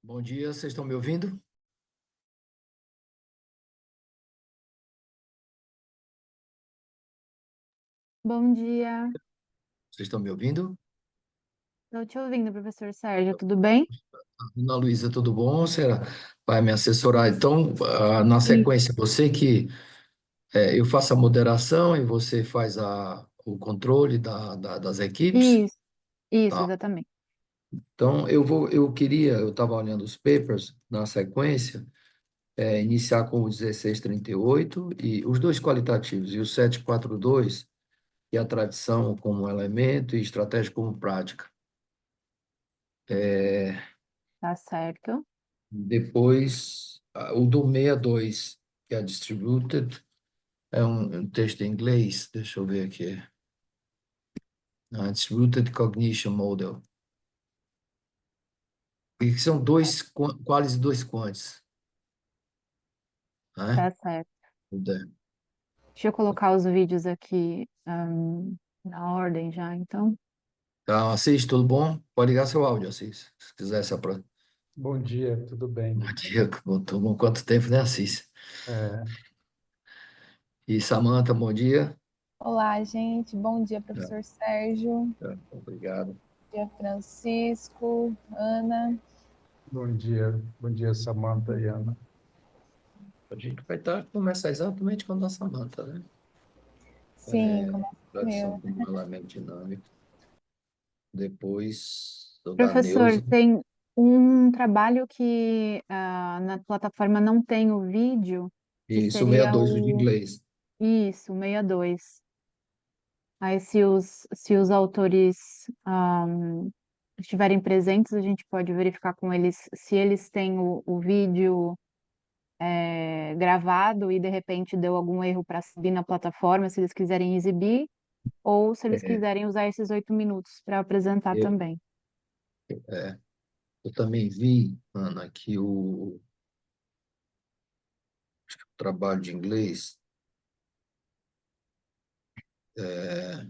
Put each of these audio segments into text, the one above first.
Bom dia, vocês estão me ouvindo? Bom dia. Vocês estão me ouvindo? Estou te ouvindo, professor Sérgio, tudo bem? Ana Luísa, tudo bom? Você vai me assessorar. Então, na Isso, sequência, você que eu faço a moderação e você faz o controle das equipes, isso, isso, tá? exatamente. Então, eu estava olhando os papers na sequência, iniciar com o 1638 e os dois qualitativos, e o 742, e a tradição como elemento e estratégia como prática. Tá certo. Depois, o do 62, que é Distributed, é um texto em inglês, deixa eu ver aqui. Distributed Cognition Model. E que são dois quales e dois quants, né? Tá certo. Deixa eu colocar os vídeos aqui, na ordem já, então. Então, Assis, tudo bom? Pode ligar seu áudio, Assis, se quiser se aproximar. Bom dia, tudo bem? Bom dia, tudo bom? Quanto tempo, né, Assis? É, E Samantha, bom dia. Olá, gente. Bom dia, professor Sérgio. Obrigado. Bom dia, Francisco, Ana. bom dia, Samantha e Ana. A gente vai começar exatamente com a nossa Samantha, né? Sim, começa Tradição comigo. como elemento dinâmico. Depois, do da Professor, Neuza. tem um trabalho que na plataforma não tem o vídeo, que Isso, seria 62, o de inglês. isso, o 62. Aí, se os autores estiverem presentes, a gente pode verificar com eles se eles têm o vídeo gravado e de repente deu algum erro para subir na plataforma, se eles quiserem exibir, ou se eles É, quiserem usar esses 8 minutos para apresentar eu, também. é, eu também vi, Ana, que o trabalho de inglês, é,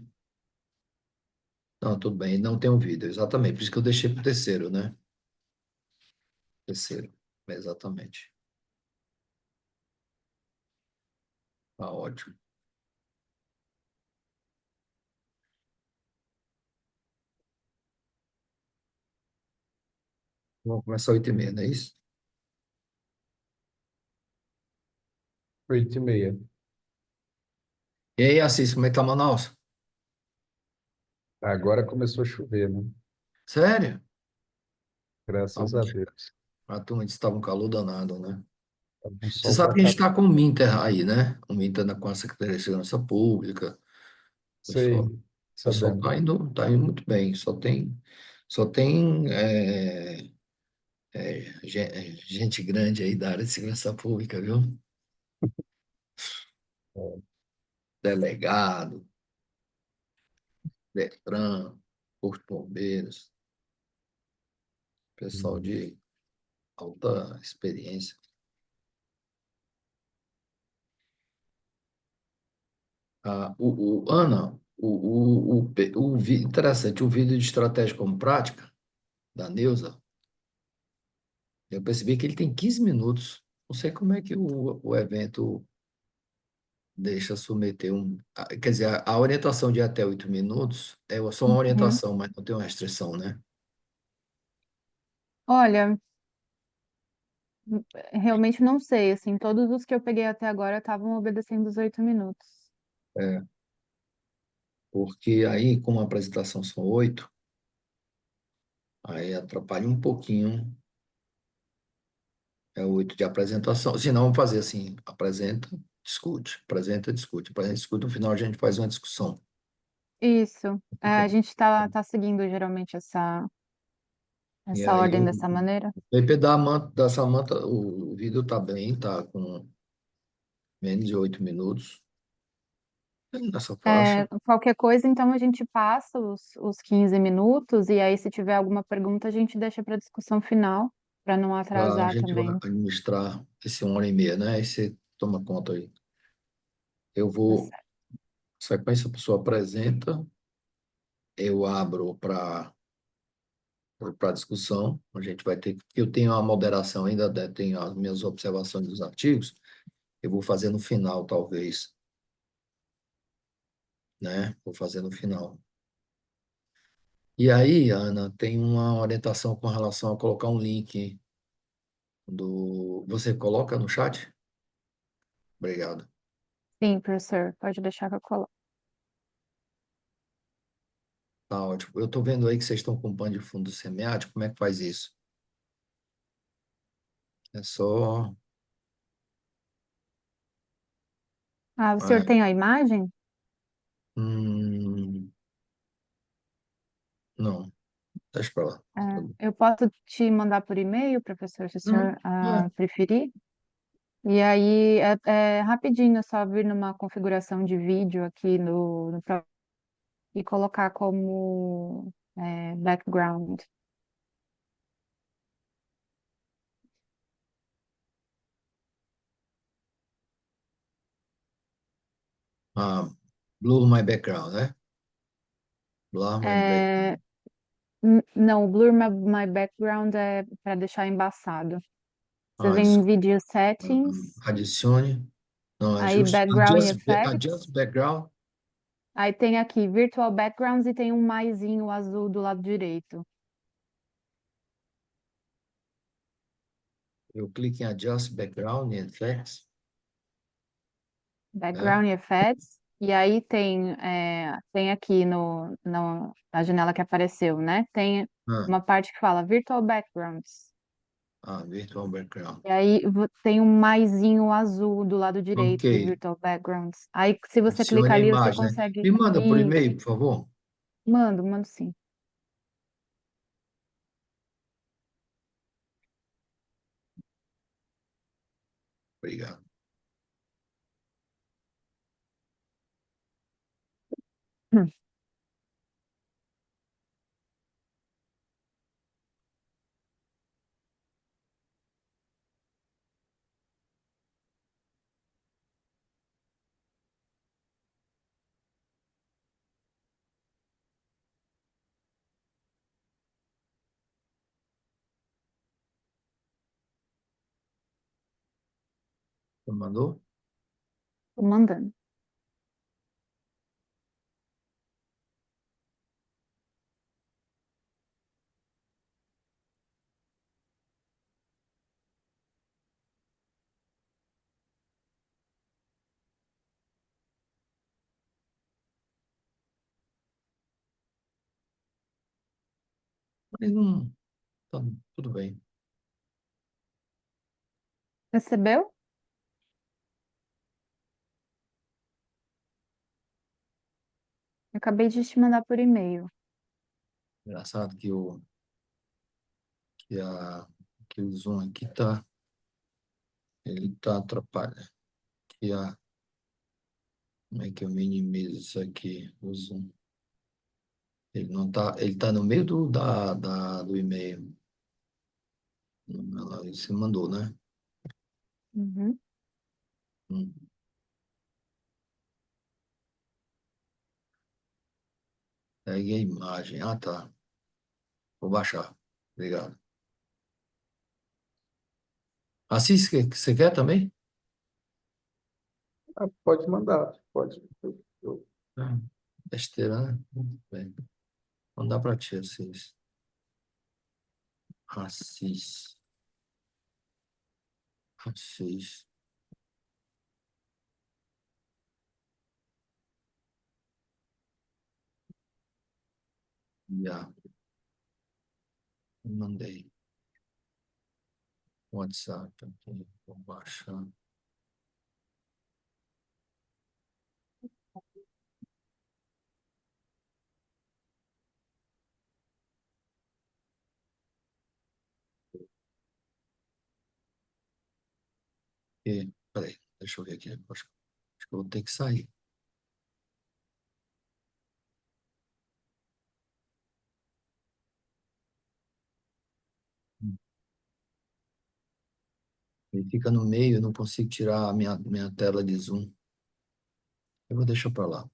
não, tudo bem, não tem um vídeo, exatamente, por isso que eu deixei para o terceiro, né? Terceiro, exatamente. Tá ótimo. Vamos começar 8h30, não é isso? 8h30. E aí, Assis, como é que tá Manaus? Agora começou a chover, né? Sério? Graças a Deus. A turma disse que estava um calor danado, né? Tá um Você sol sabe pra que a gente cá. está com o Minter aí, né? O Minter com a Secretaria de Segurança Pública. O pessoal, Sei, sabendo. tá indo muito bem. Só tem gente grande aí da área de segurança pública, viu? É, Delegado, Detran, Corpo de Bombeiros, pessoal hum, de alta experiência. Ana, interessante, o vídeo de estratégia como prática, da Neuza, eu percebi que ele tem 15 minutos. Não sei como é que o evento deixa submeter quer dizer, a orientação de até 8 minutos é só uma Uhum. orientação, mas não tem uma restrição, né? Olha, realmente não sei, assim, todos os que eu peguei até agora estavam obedecendo os 8 minutos. É, porque aí, como a apresentação são 8, aí atrapalha um pouquinho, é 8 de apresentação. Se não, vamos fazer assim, apresenta, discute, apresenta, discute, no final a gente faz uma discussão. Isso. Fica- A gente tá seguindo geralmente essa, E essa aí, ordem dessa maneira. o PP da Samanta, o vídeo tá bem, tá com menos de 8 minutos nessa faixa. Qualquer coisa, então a gente passa os 15 minutos e aí, se tiver alguma pergunta, a gente deixa para discussão final, para não A atrasar gente vai também. administrar esse 1h30, né? Aí você toma conta aí. Eu Tá vou, certo. sequência, a pessoa apresenta, eu abro para para discussão. A gente vai ter, eu tenho a moderação ainda, tenho as minhas observações dos artigos, eu vou fazer no final, talvez, né? Vou fazer no final. E aí, Ana, tem uma orientação com relação a colocar um link do... Você coloca no chat? Obrigado. Sim, professor, pode deixar que eu coloco. Tá ótimo. Eu estou vendo aí que vocês estão com pano de fundo semiático. Como é que faz isso? É só... Ah, o senhor Ah, tem a imagem? hum, não, deixa para lá. Eu posso te mandar por e-mail, professor, se o senhor É. preferir. E aí é rapidinho, é só vir numa configuração de vídeo aqui e colocar como background. Ah, Blur My Background, né? Blur My É, Background. não, o Blur My Background é para deixar embaçado. Você Ah, vem em desculpa. Video Settings, Adicione. Não, aí Background e Effects, adjust background. aí tem aqui Virtual Backgrounds e tem um maisinho azul do lado direito. Eu clico em Adjust Background e Effects, né? Background e Effects, e aí tem aqui na janela que apareceu, né? Tem Ah, uma parte que fala Virtual Backgrounds. Virtual Background. E aí tem um maisinho azul do lado Ok. direito do Virtual Backgrounds. Aí, se você Adicione clicar a ali, você imagem, né? consegue Me manda por ir. e-mail, por favor. Mando sim. Obrigado. Hum. Você mandou? Tô mandando. Mas não, tá, tudo bem. Recebeu? Eu acabei de te mandar por e-mail. Engraçado que, que o Zoom aqui tá, ele tá atrapalhando. Como é que eu minimizo isso aqui, o Zoom? Ele não tá, ele tá no meio do e-mail. Você mandou, né? Uhum. Hum. Pegue a imagem. Ah, tá. Vou baixar. Obrigado. Assis, você quer também? Ah, pode mandar, pode. Ah, besteira, né? Bem, não dá para ti, Assis. Assis. Assis. Já. Mandei. WhatsApp aqui. Vou baixar. Peraí, deixa eu ver aqui. Acho que eu vou ter que sair. Ele fica no meio, eu não consigo tirar a minha tela de zoom. Eu vou deixar para lá.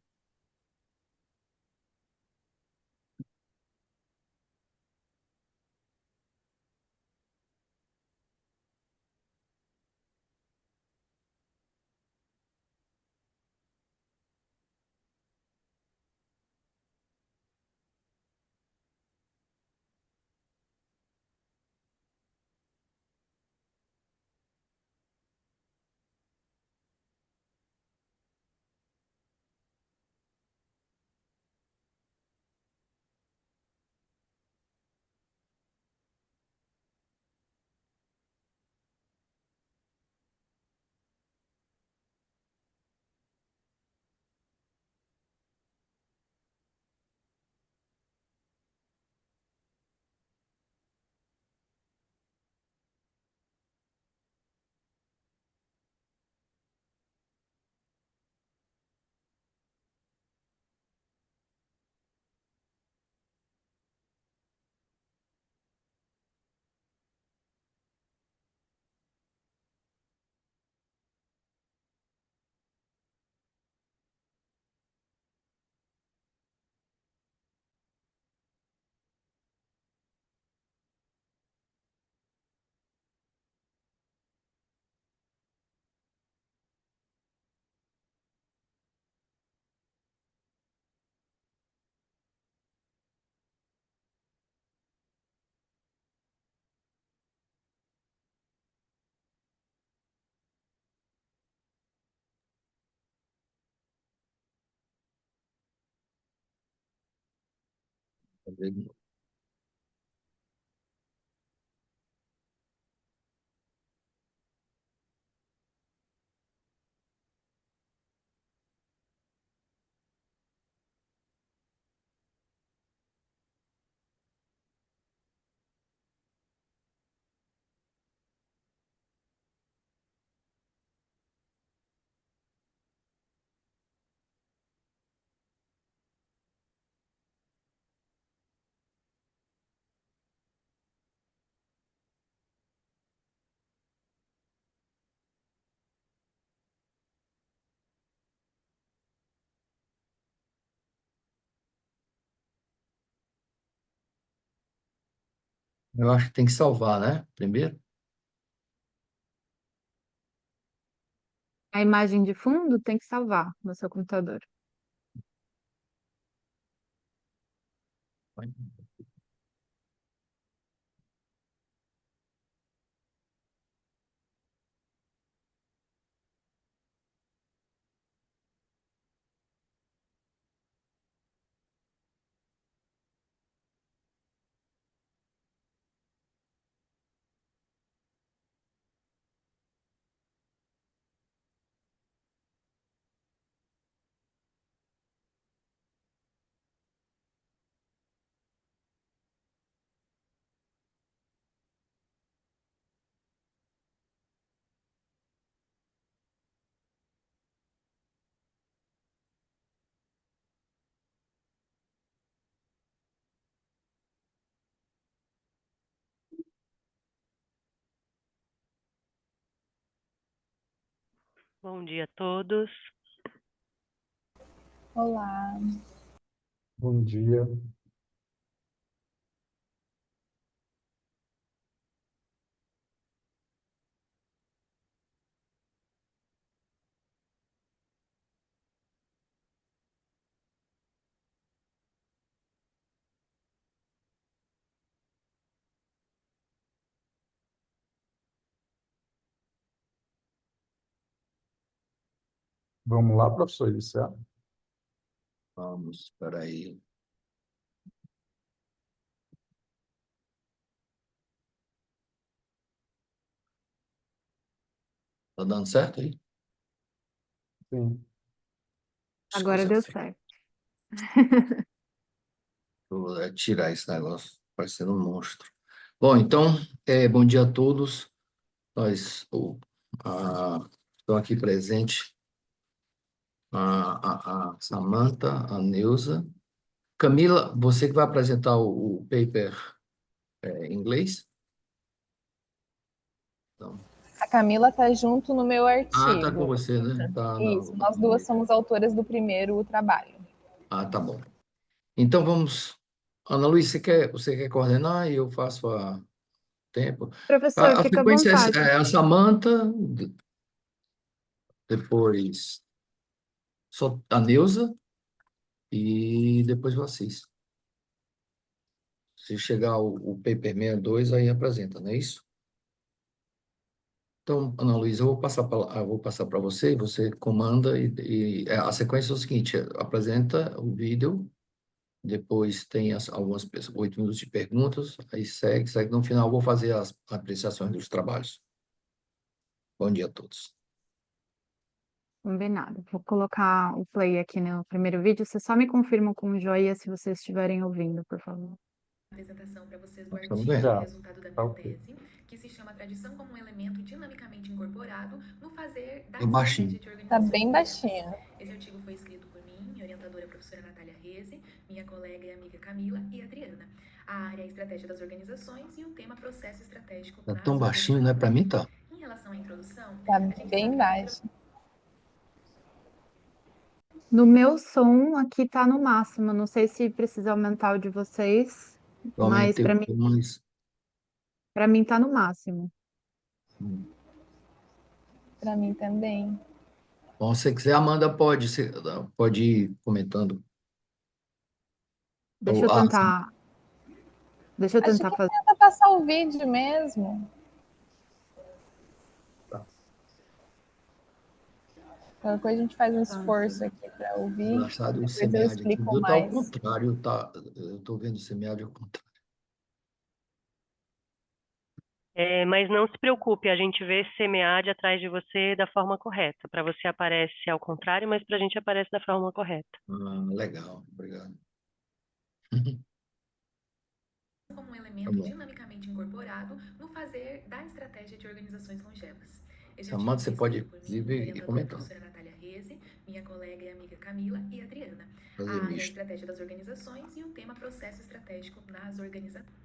Eu acho que tem que salvar, né? Primeiro. A imagem de fundo tem que salvar no seu computador. Bom dia a todos. Olá. Bom dia. Vamos lá, professor Eliseu? Vamos, espera aí. Tá dando certo aí? Sim. Agora deu certo. Vou tirar esse negócio, parecendo um monstro. Bom, então, bom dia a todos. Nós estão aqui presentes a Samantha, a Neuza. Camila, você que vai apresentar o paper em inglês? Então, A Camila está junto no meu tá com artigo. você, né? Tá Isso, nós duas somos autoras do primeiro trabalho. tá bom. Então, vamos... Ana Luísa, você quer coordenar e eu faço a tempo? Professor, A fica à frequência vontade. é a Samantha, depois só a Neuza e depois vocês. Se chegar o paper 62, aí apresenta, não é isso? Então, Ana Luísa, eu vou passar para você, você comanda a sequência é o seguinte, apresenta o vídeo, depois tem algumas 8 minutos de perguntas, aí segue, no final eu vou fazer as apreciações dos trabalhos. Bom dia a todos. Combinado. Vou colocar o play aqui no primeiro vídeo. Você só me confirma com o joinha se vocês estiverem ouvindo, por favor. Apresentação para vocês do Estamos artigo, vendo. resultado da Tá minha ok. tese, que se chama Tradição como um elemento dinamicamente incorporado no fazer da É baixinho. estratégia de Tá organização bem de projetos. baixinho. Esse artigo foi escrito por mim, minha orientadora, a professora Natália Reze, minha colega e amiga Camila e Adriana. A área é Estratégia das Organizações e o tema Processo Estratégico Tá nas tão baixinho, né? Para mim tá. Em relação à introdução, Tá a gente bem sabe baixo. No meu som, aqui tá no máximo. Não sei se precisa aumentar o de vocês, Eu mas aumentei, mas... para mim tá no máximo. Para mim também. Bom, se você quiser, Amanda pode ir comentando. Deixa eu tentar. Deixa eu Acho tentar que fazer. tenta passar o vídeo mesmo. Tá. Qualquer coisa a gente faz um esforço aqui para para ouvir. Engraçado o Depois eu SEMEAD aqui. O explico meu tá ao mais. contrário, tá? Eu estou vendo o SEMEAD ao contrário. Mas não se preocupe, a gente vê SEMEAD atrás de você da forma correta. Para você aparece ao contrário, mas para a gente aparece da forma correta. Legal, obrigado. como um Tá elemento bom. dinamicamente incorporado no fazer da estratégia de organizações longevas. Esse artigo Samanta, você foi pode, escrito por mim, minha inclusive, ir orientadora, a comentando, professora Natália Reze, minha colega e amiga Camila e Adriana. fazer A área é misto. estratégia das organizações e o tema processo estratégico nas organizações.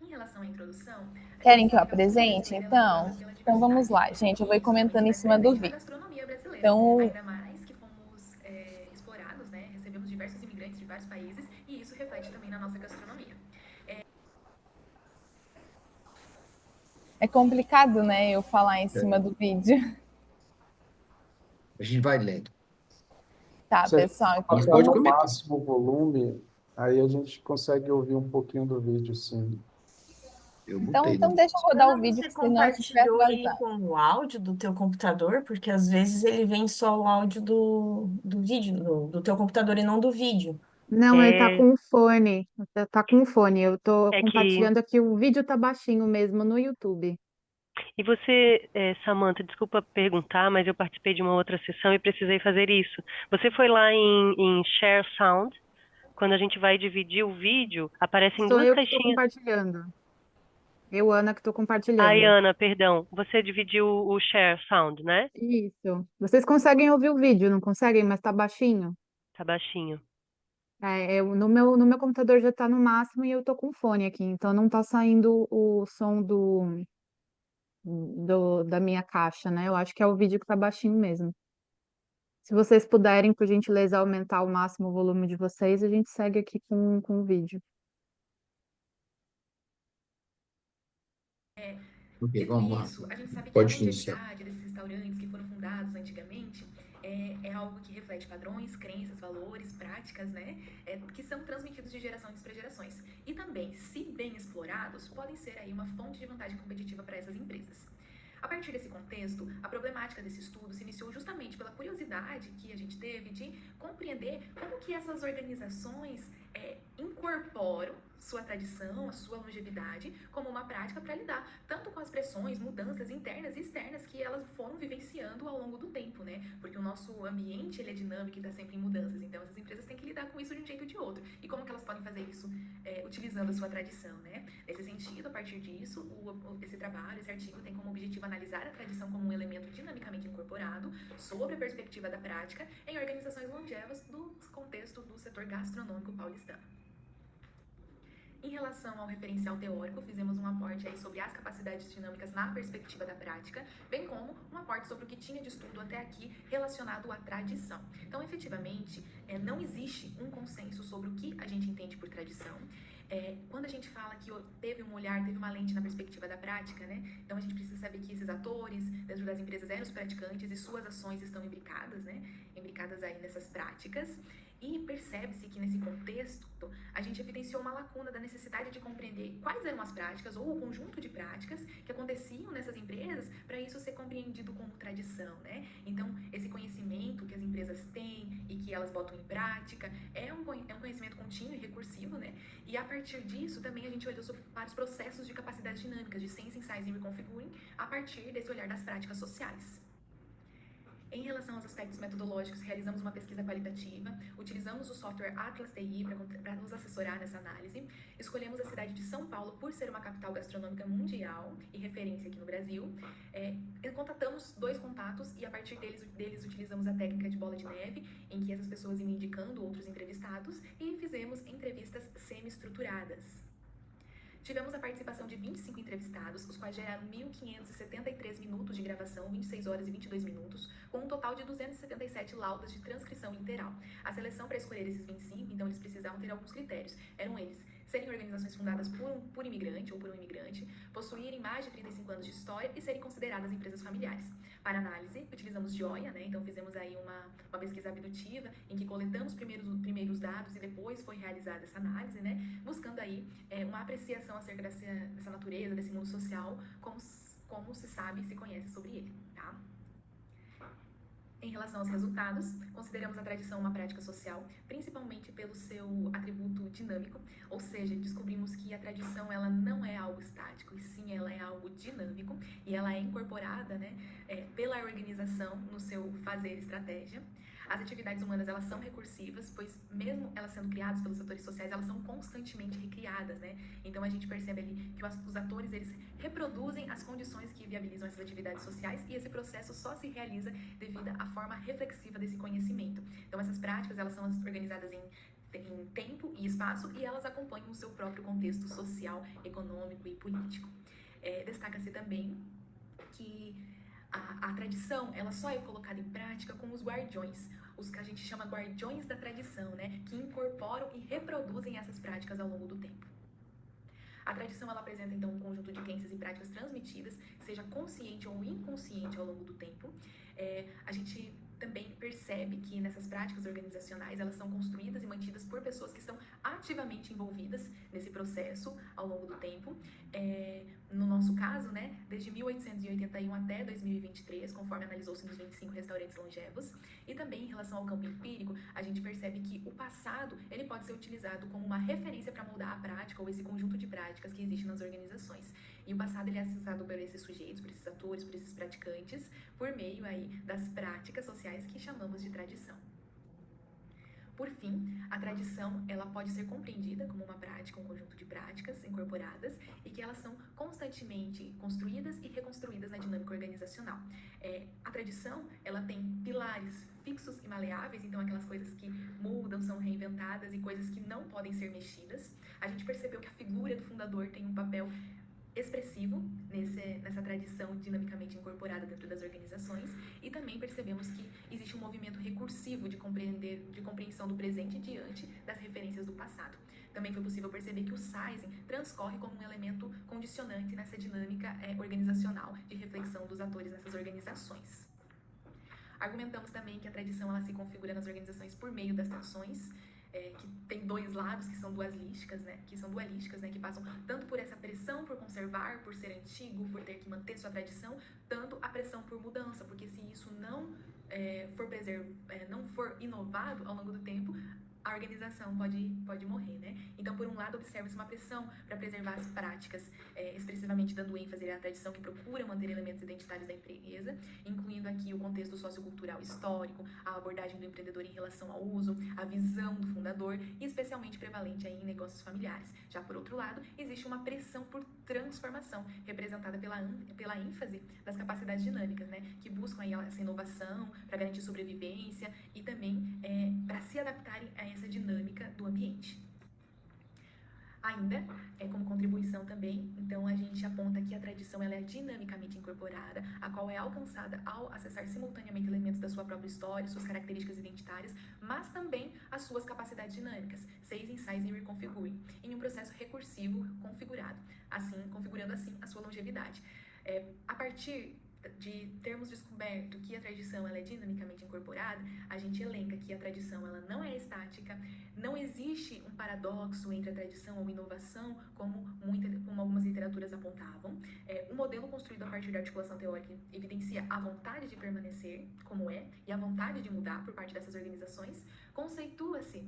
Em relação à introdução, a gente Querem que eu sabe que a cultura apresente? brasileira ela é marcada pela Então vamos diversidade. lá, gente. Eu vou ir E isso também comentando se em cima do percebe na vídeo. gastronomia brasileira. Então, Ainda mais que fomos explorados, né? Recebemos diversos imigrantes de vários países e isso reflete também na nossa gastronomia. é complicado, né, eu falar em cima É, do vídeo. a gente vai lendo. Tá, Se a gente pessoal, então Mas colocar pode no vamos. comentar. máximo volume, aí a gente consegue ouvir um pouquinho do vídeo, sim. Eu Então, botei então no. deixa eu rodar o Ana, vídeo, você que senão a gente vai compartilhou aí vazar. com o áudio do teu computador, porque às vezes ele vem só o áudio do vídeo, do teu computador e não do vídeo. Não, ele tá É, com o fone. Tá com o fone. Eu tô é que compartilhando aqui, o vídeo tá baixinho mesmo no YouTube. E você, Samantha, desculpa perguntar, mas eu participei de uma outra sessão e precisei fazer isso. Você foi lá em Share Sound? Quando a gente vai dividir o vídeo, aparecem Sou duas eu que estou caixinhas. compartilhando. Eu, Ana, que estou Ai, compartilhando. Ana, perdão. Você dividiu o Share Sound, né? Isso. Vocês conseguem ouvir o vídeo, não conseguem? Mas tá baixinho. Tá baixinho. No meu computador já tá no máximo e eu tô com fone aqui, então não tá saindo o som da minha caixa, né? Eu acho que é o vídeo que tá baixinho mesmo. Se vocês puderem, por gentileza, aumentar ao máximo o volume de vocês, a gente segue aqui com o vídeo. Ok, Dito vamos lá. isso, a gente sabe que a Pode iniciar. longevidade desses restaurantes que foram fundados antigamente é algo que reflete padrões, crenças, valores, práticas, né? Que são transmitidos de gerações para gerações. E também, se bem explorados, podem ser aí uma fonte de vantagem competitiva para essas empresas. A partir desse contexto, a problemática desse estudo se iniciou justamente pela curiosidade que a gente teve de compreender como que essas organizações incorporam sua tradição, a sua longevidade, como uma prática para lidar tanto com as pressões, mudanças internas e externas que elas foram vivenciando ao longo do tempo, né? Porque o nosso ambiente ele é dinâmico e está sempre em mudanças, então essas empresas têm que lidar com isso de um jeito ou de outro. E como que elas podem fazer isso utilizando a sua tradição, né? Nesse sentido, a partir disso, esse trabalho, esse artigo tem como objetivo analisar a tradição como um elemento dinamicamente incorporado sobre a perspectiva da prática em organizações longevas do contexto do setor gastronômico paulistano. Em relação ao referencial teórico, fizemos um aporte aí sobre as capacidades dinâmicas na perspectiva da prática, bem como um aporte sobre o que tinha de estudo até aqui relacionado à tradição. Então, efetivamente, não existe um consenso sobre o que a gente entende por tradição. Quando a gente fala que teve um olhar, teve uma lente na perspectiva da prática, né? Então a gente precisa saber que esses atores dentro das empresas eram os praticantes e suas ações estão imbricadas, né? Imbricadas aí nessas práticas. E percebe-se que nesse contexto a gente evidenciou uma lacuna da necessidade de compreender quais eram as práticas ou o conjunto de práticas que aconteciam nessas empresas para isso ser compreendido como tradição, né? Então, esse conhecimento que as empresas têm e que elas botam em prática é um conhecimento contínuo e recursivo, né? E a partir disso também a gente olhou para os processos de capacidades dinâmicas, de Sensing, Sizing e Reconfiguring, a partir desse olhar das práticas sociais. Em relação aos aspectos metodológicos, realizamos uma pesquisa qualitativa, utilizamos o software Atlas TI para nos assessorar nessa análise, escolhemos a cidade de São Paulo por ser uma capital gastronômica mundial e referência aqui no Brasil, contatamos 2 contatos e a partir deles utilizamos a técnica de bola de neve, em que essas pessoas iam indicando outros entrevistados e fizemos entrevistas semi-estruturadas. Tivemos a participação de 25 entrevistados, os quais geraram 1.573 minutos de gravação, 26 horas e 22 minutos, com um total de 277 laudas de transcrição literal. A seleção para escolher esses 25, então eles precisavam ter alguns critérios. Eram eles: serem organizações fundadas por imigrante ou por um imigrante, possuírem mais de 35 anos de história e serem consideradas empresas familiares. Para análise, utilizamos Joia, né? Então fizemos aí uma pesquisa abdutiva em que coletamos primeiros dados e depois foi realizada essa análise, né? Buscando aí uma apreciação acerca dessa natureza, desse mundo social, como se sabe e se conhece sobre ele, tá? Em relação aos resultados, consideramos a tradição uma prática social, principalmente pelo seu atributo dinâmico, ou seja, descobrimos que a tradição ela não é algo estático, e sim ela é algo dinâmico, e ela é incorporada, né, pela organização no seu fazer estratégia. As atividades humanas, elas são recursivas, pois mesmo elas sendo criadas pelos atores sociais, elas são constantemente recriadas, né? Então a gente percebe ali que os atores, eles reproduzem as condições que viabilizam essas atividades sociais e esse processo só se realiza devido à forma reflexiva desse conhecimento. Então essas práticas, elas são organizadas em tempo e espaço e elas acompanham o seu próprio contexto social, econômico e político. Destaca-se também que a tradição, ela só é colocada em prática com os guardiões, os que a gente chama guardiões da tradição, né, que incorporam e reproduzem essas práticas ao longo do tempo. A tradição, ela apresenta, então, um conjunto de crenças e práticas transmitidas, seja consciente ou inconsciente ao longo do tempo. A gente também percebe que nessas práticas organizacionais, elas são construídas e mantidas por pessoas que estão ativamente envolvidas nesse processo ao longo do tempo. No nosso caso, né, desde 1881 até 2023, conforme analisou-se nos 25 restaurantes longevos, e também em relação ao campo empírico, a gente percebe que o passado, ele pode ser utilizado como uma referência para moldar a prática ou esse conjunto de práticas que existe nas organizações. E o passado, ele é acessado por esses sujeitos, por esses atores, por esses praticantes, por meio aí das práticas sociais que chamamos de tradição. Por fim, a tradição, ela pode ser compreendida como uma prática, um conjunto de práticas incorporadas e que elas são constantemente construídas e reconstruídas na dinâmica organizacional. A tradição, ela tem pilares fixos e maleáveis, então aquelas coisas que mudam, são reinventadas e coisas que não podem ser mexidas. A gente percebeu que a figura do fundador tem um papel expressivo nessa tradição dinamicamente incorporada dentro das organizações, e também percebemos que existe um movimento recursivo de compreensão do presente diante das referências do passado. Também foi possível perceber que o sizing transcorre como um elemento condicionante nessa dinâmica organizacional de reflexão dos atores nessas organizações. Argumentamos também que a tradição, ela se configura nas organizações por meio das tensões, que tem dois lados que são dualísticas, né, que passam tanto por essa pressão por conservar, por ser antigo, por ter que manter sua tradição, tanto a pressão por mudança, porque se isso não for inovado ao longo do tempo, a organização pode morrer, né? Então, por um lado, observa-se uma pressão para preservar as práticas, expressivamente dando ênfase à tradição que procura manter elementos identitários da empresa, incluindo aqui o contexto sociocultural histórico, a abordagem do empreendedor em relação ao uso, a visão do fundador, e especialmente prevalente aí em negócios familiares. Já por outro lado, existe uma pressão por transformação, representada pela ênfase das capacidades dinâmicas, né? Que buscam aí essa inovação para garantir sobrevivência e também para se adaptarem a essa dinâmica do ambiente. Ainda, como contribuição também, então a gente aponta que a tradição, ela é dinamicamente incorporada, a qual é alcançada ao acessar simultaneamente elementos da sua própria história, suas características identitárias, mas também as suas capacidades dinâmicas, seizing, sizing e reconfiguring, em um processo recursivo configurado, configurando assim a sua longevidade. A partir de termos descoberto que a tradição, ela é dinamicamente incorporada, a gente elenca que a tradição, ela não é estática, não existe um paradoxo entre a tradição ou inovação, como algumas literaturas apontavam. O modelo construído a partir da articulação teórica evidencia a vontade de permanecer como e a vontade de mudar por parte dessas organizações. Conceitua-se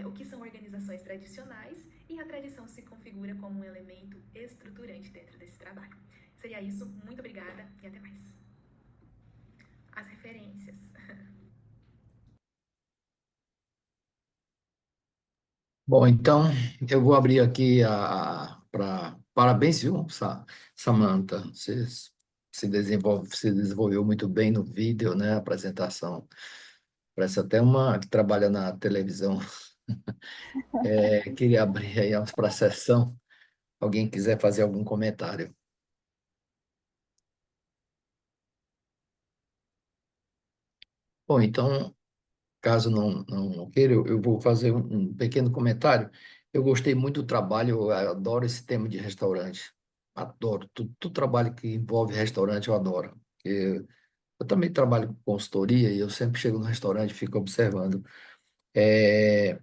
o que são organizações tradicionais e a tradição se configura como um elemento estruturante dentro desse trabalho. Seria isso, muito obrigada e até mais. As referências. Bom, então eu vou abrir aqui para parabéns, viu, Samantha? Você se desenvolveu muito bem no vídeo, né? A apresentação. Parece até uma que trabalha na televisão. Queria abrir aí para a sessão. Alguém quiser fazer algum comentário. Bom, então, caso não queira, eu vou fazer um pequeno comentário. Eu gostei muito do trabalho, eu adoro esse tema de restaurante. Adoro. Todo trabalho que envolve restaurante eu adoro. Eu também trabalho com consultoria e eu sempre chego no restaurante e fico observando. É,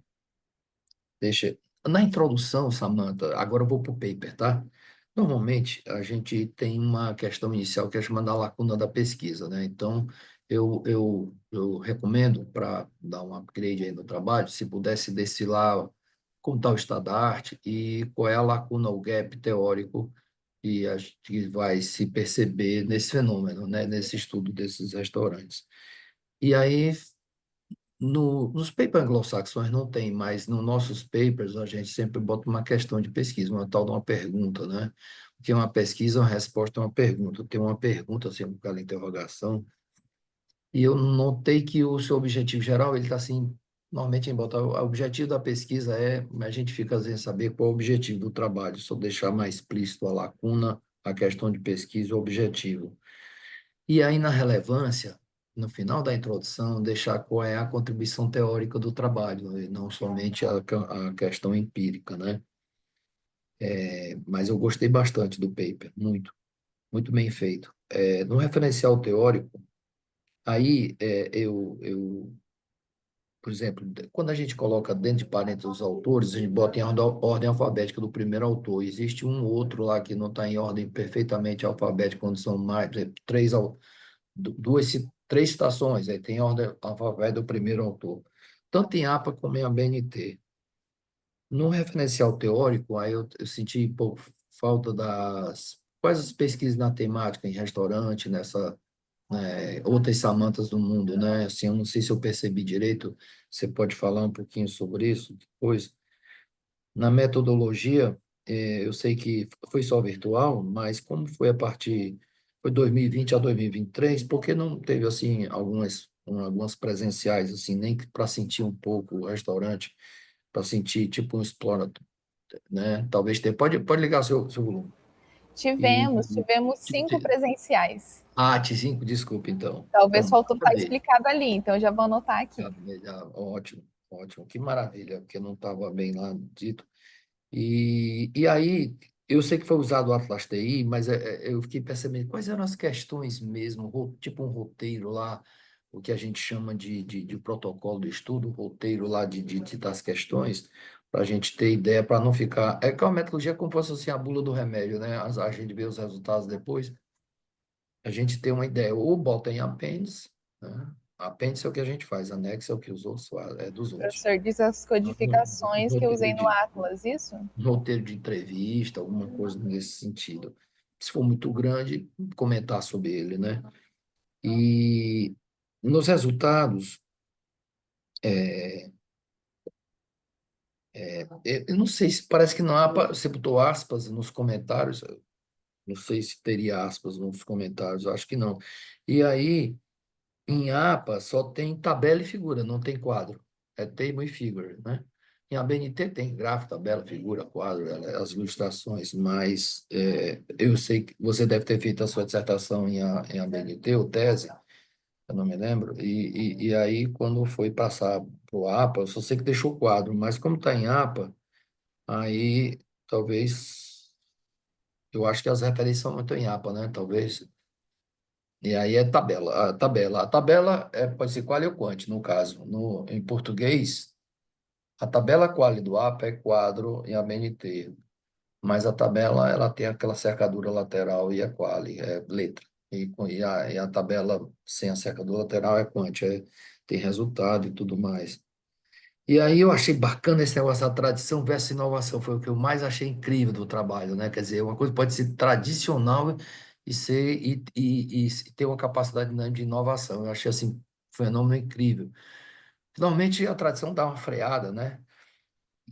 Na introdução, Samantha, agora eu vou para o paper, tá? Normalmente, a gente tem uma questão inicial que é chamada lacuna da pesquisa, né? Então, eu recomendo, para dar um upgrade aí no trabalho, se pudesse destilar como está o estado da arte e qual é a lacuna, o gap teórico que a gente vai se perceber nesse fenômeno, né, nesse estudo desses restaurantes. E aí, nos papers anglo-saxões não tem, mas nos nossos papers a gente sempre bota uma questão de pesquisa, uma tal de uma pergunta, né? Porque uma pesquisa, uma resposta é uma pergunta. Tem uma pergunta, assim, com aquela interrogação, e eu notei que o seu objetivo geral, ele está assim, normalmente em botar, o objetivo da pesquisa é, a gente fica às vezes saber qual é o objetivo do trabalho, só deixar mais explícito a lacuna, a questão de pesquisa e o objetivo. E aí, na relevância, no final da introdução, deixar qual é a contribuição teórica do trabalho, e não somente a questão empírica, né? Mas eu gostei bastante do paper, muito, muito bem feito. No referencial teórico, aí por exemplo, quando a gente coloca dentro de parênteses os autores, a gente bota em ordem alfabética do primeiro autor. Existe um outro lá que não está em ordem perfeitamente alfabética, quando são mais, por exemplo, três citações, aí tem ordem alfabética do primeiro autor. Tanto em APA como em ABNT. No referencial teórico, aí eu senti um pouco falta quais as pesquisas na temática, em restaurante, outras Samantas do mundo, né? Assim, eu não sei se eu percebi direito, você pode falar um pouquinho sobre isso depois. Na metodologia, eu sei que foi só virtual, mas como foi foi 2020 a 2023, por que não teve, assim, algumas presenciais, assim, nem para sentir um pouco o restaurante, para sentir, tipo, um explora, né? Talvez tenha. Pode ligar seu volume. Tivemos, E, tivemos 5 presenciais. T5, desculpa, então. Talvez Então, faltou estar explicado ali, então já vou anotar aqui. ótimo, ótimo, que maravilha, porque não estava bem lá dito. E aí, eu sei que foi usado o Atlas TI, mas eu fiquei percebendo quais eram as questões mesmo, tipo um roteiro lá, o que a gente chama de protocolo de estudo, roteiro lá das questões, para a gente ter ideia, para não ficar. É que a metodologia é como se fosse assim, a bula do remédio, né? A gente vê os resultados depois, a gente tem uma ideia, ou bota em apêndice, né? Apêndice é o que a gente faz, anexo é o que os outros é dos O outros. professor diz as Um codificações que eu usei roteiro no de, Atlas, isso? um roteiro de entrevista, alguma coisa nesse sentido. Se for muito grande, comentar sobre ele, né? E nos resultados, eu não sei se parece que não há, você botou aspas nos comentários, não sei se teria aspas nos comentários, eu acho que não. E aí, em APA, só tem tabela e figura, não tem quadro. É table e figure, né? Em ABNT tem gráfico, tabela, figura, quadro, as ilustrações, mas eu sei que você deve ter feito a sua dissertação em ABNT, ou tese, eu não me lembro, e aí, quando foi passar para o APA, eu só sei que deixou o quadro, mas como está em APA, aí talvez, eu acho que as referências são muito em APA, né? Talvez. E aí é tabela. A tabela pode ser qual ou quant, no caso. Em português, a tabela quali do APA é quadro em ABNT, mas a tabela ela tem aquela cercadura lateral e é quali, é letra. E a tabela sem a cercadura lateral é quant, tem resultado e tudo mais. E aí eu achei bacana esse negócio da tradição versus inovação, foi o que eu mais achei incrível do trabalho, né? Quer dizer, uma coisa pode ser tradicional e ter uma capacidade, né, de inovação. Eu achei assim um fenômeno incrível. Finalmente a tradição dá uma freada, né?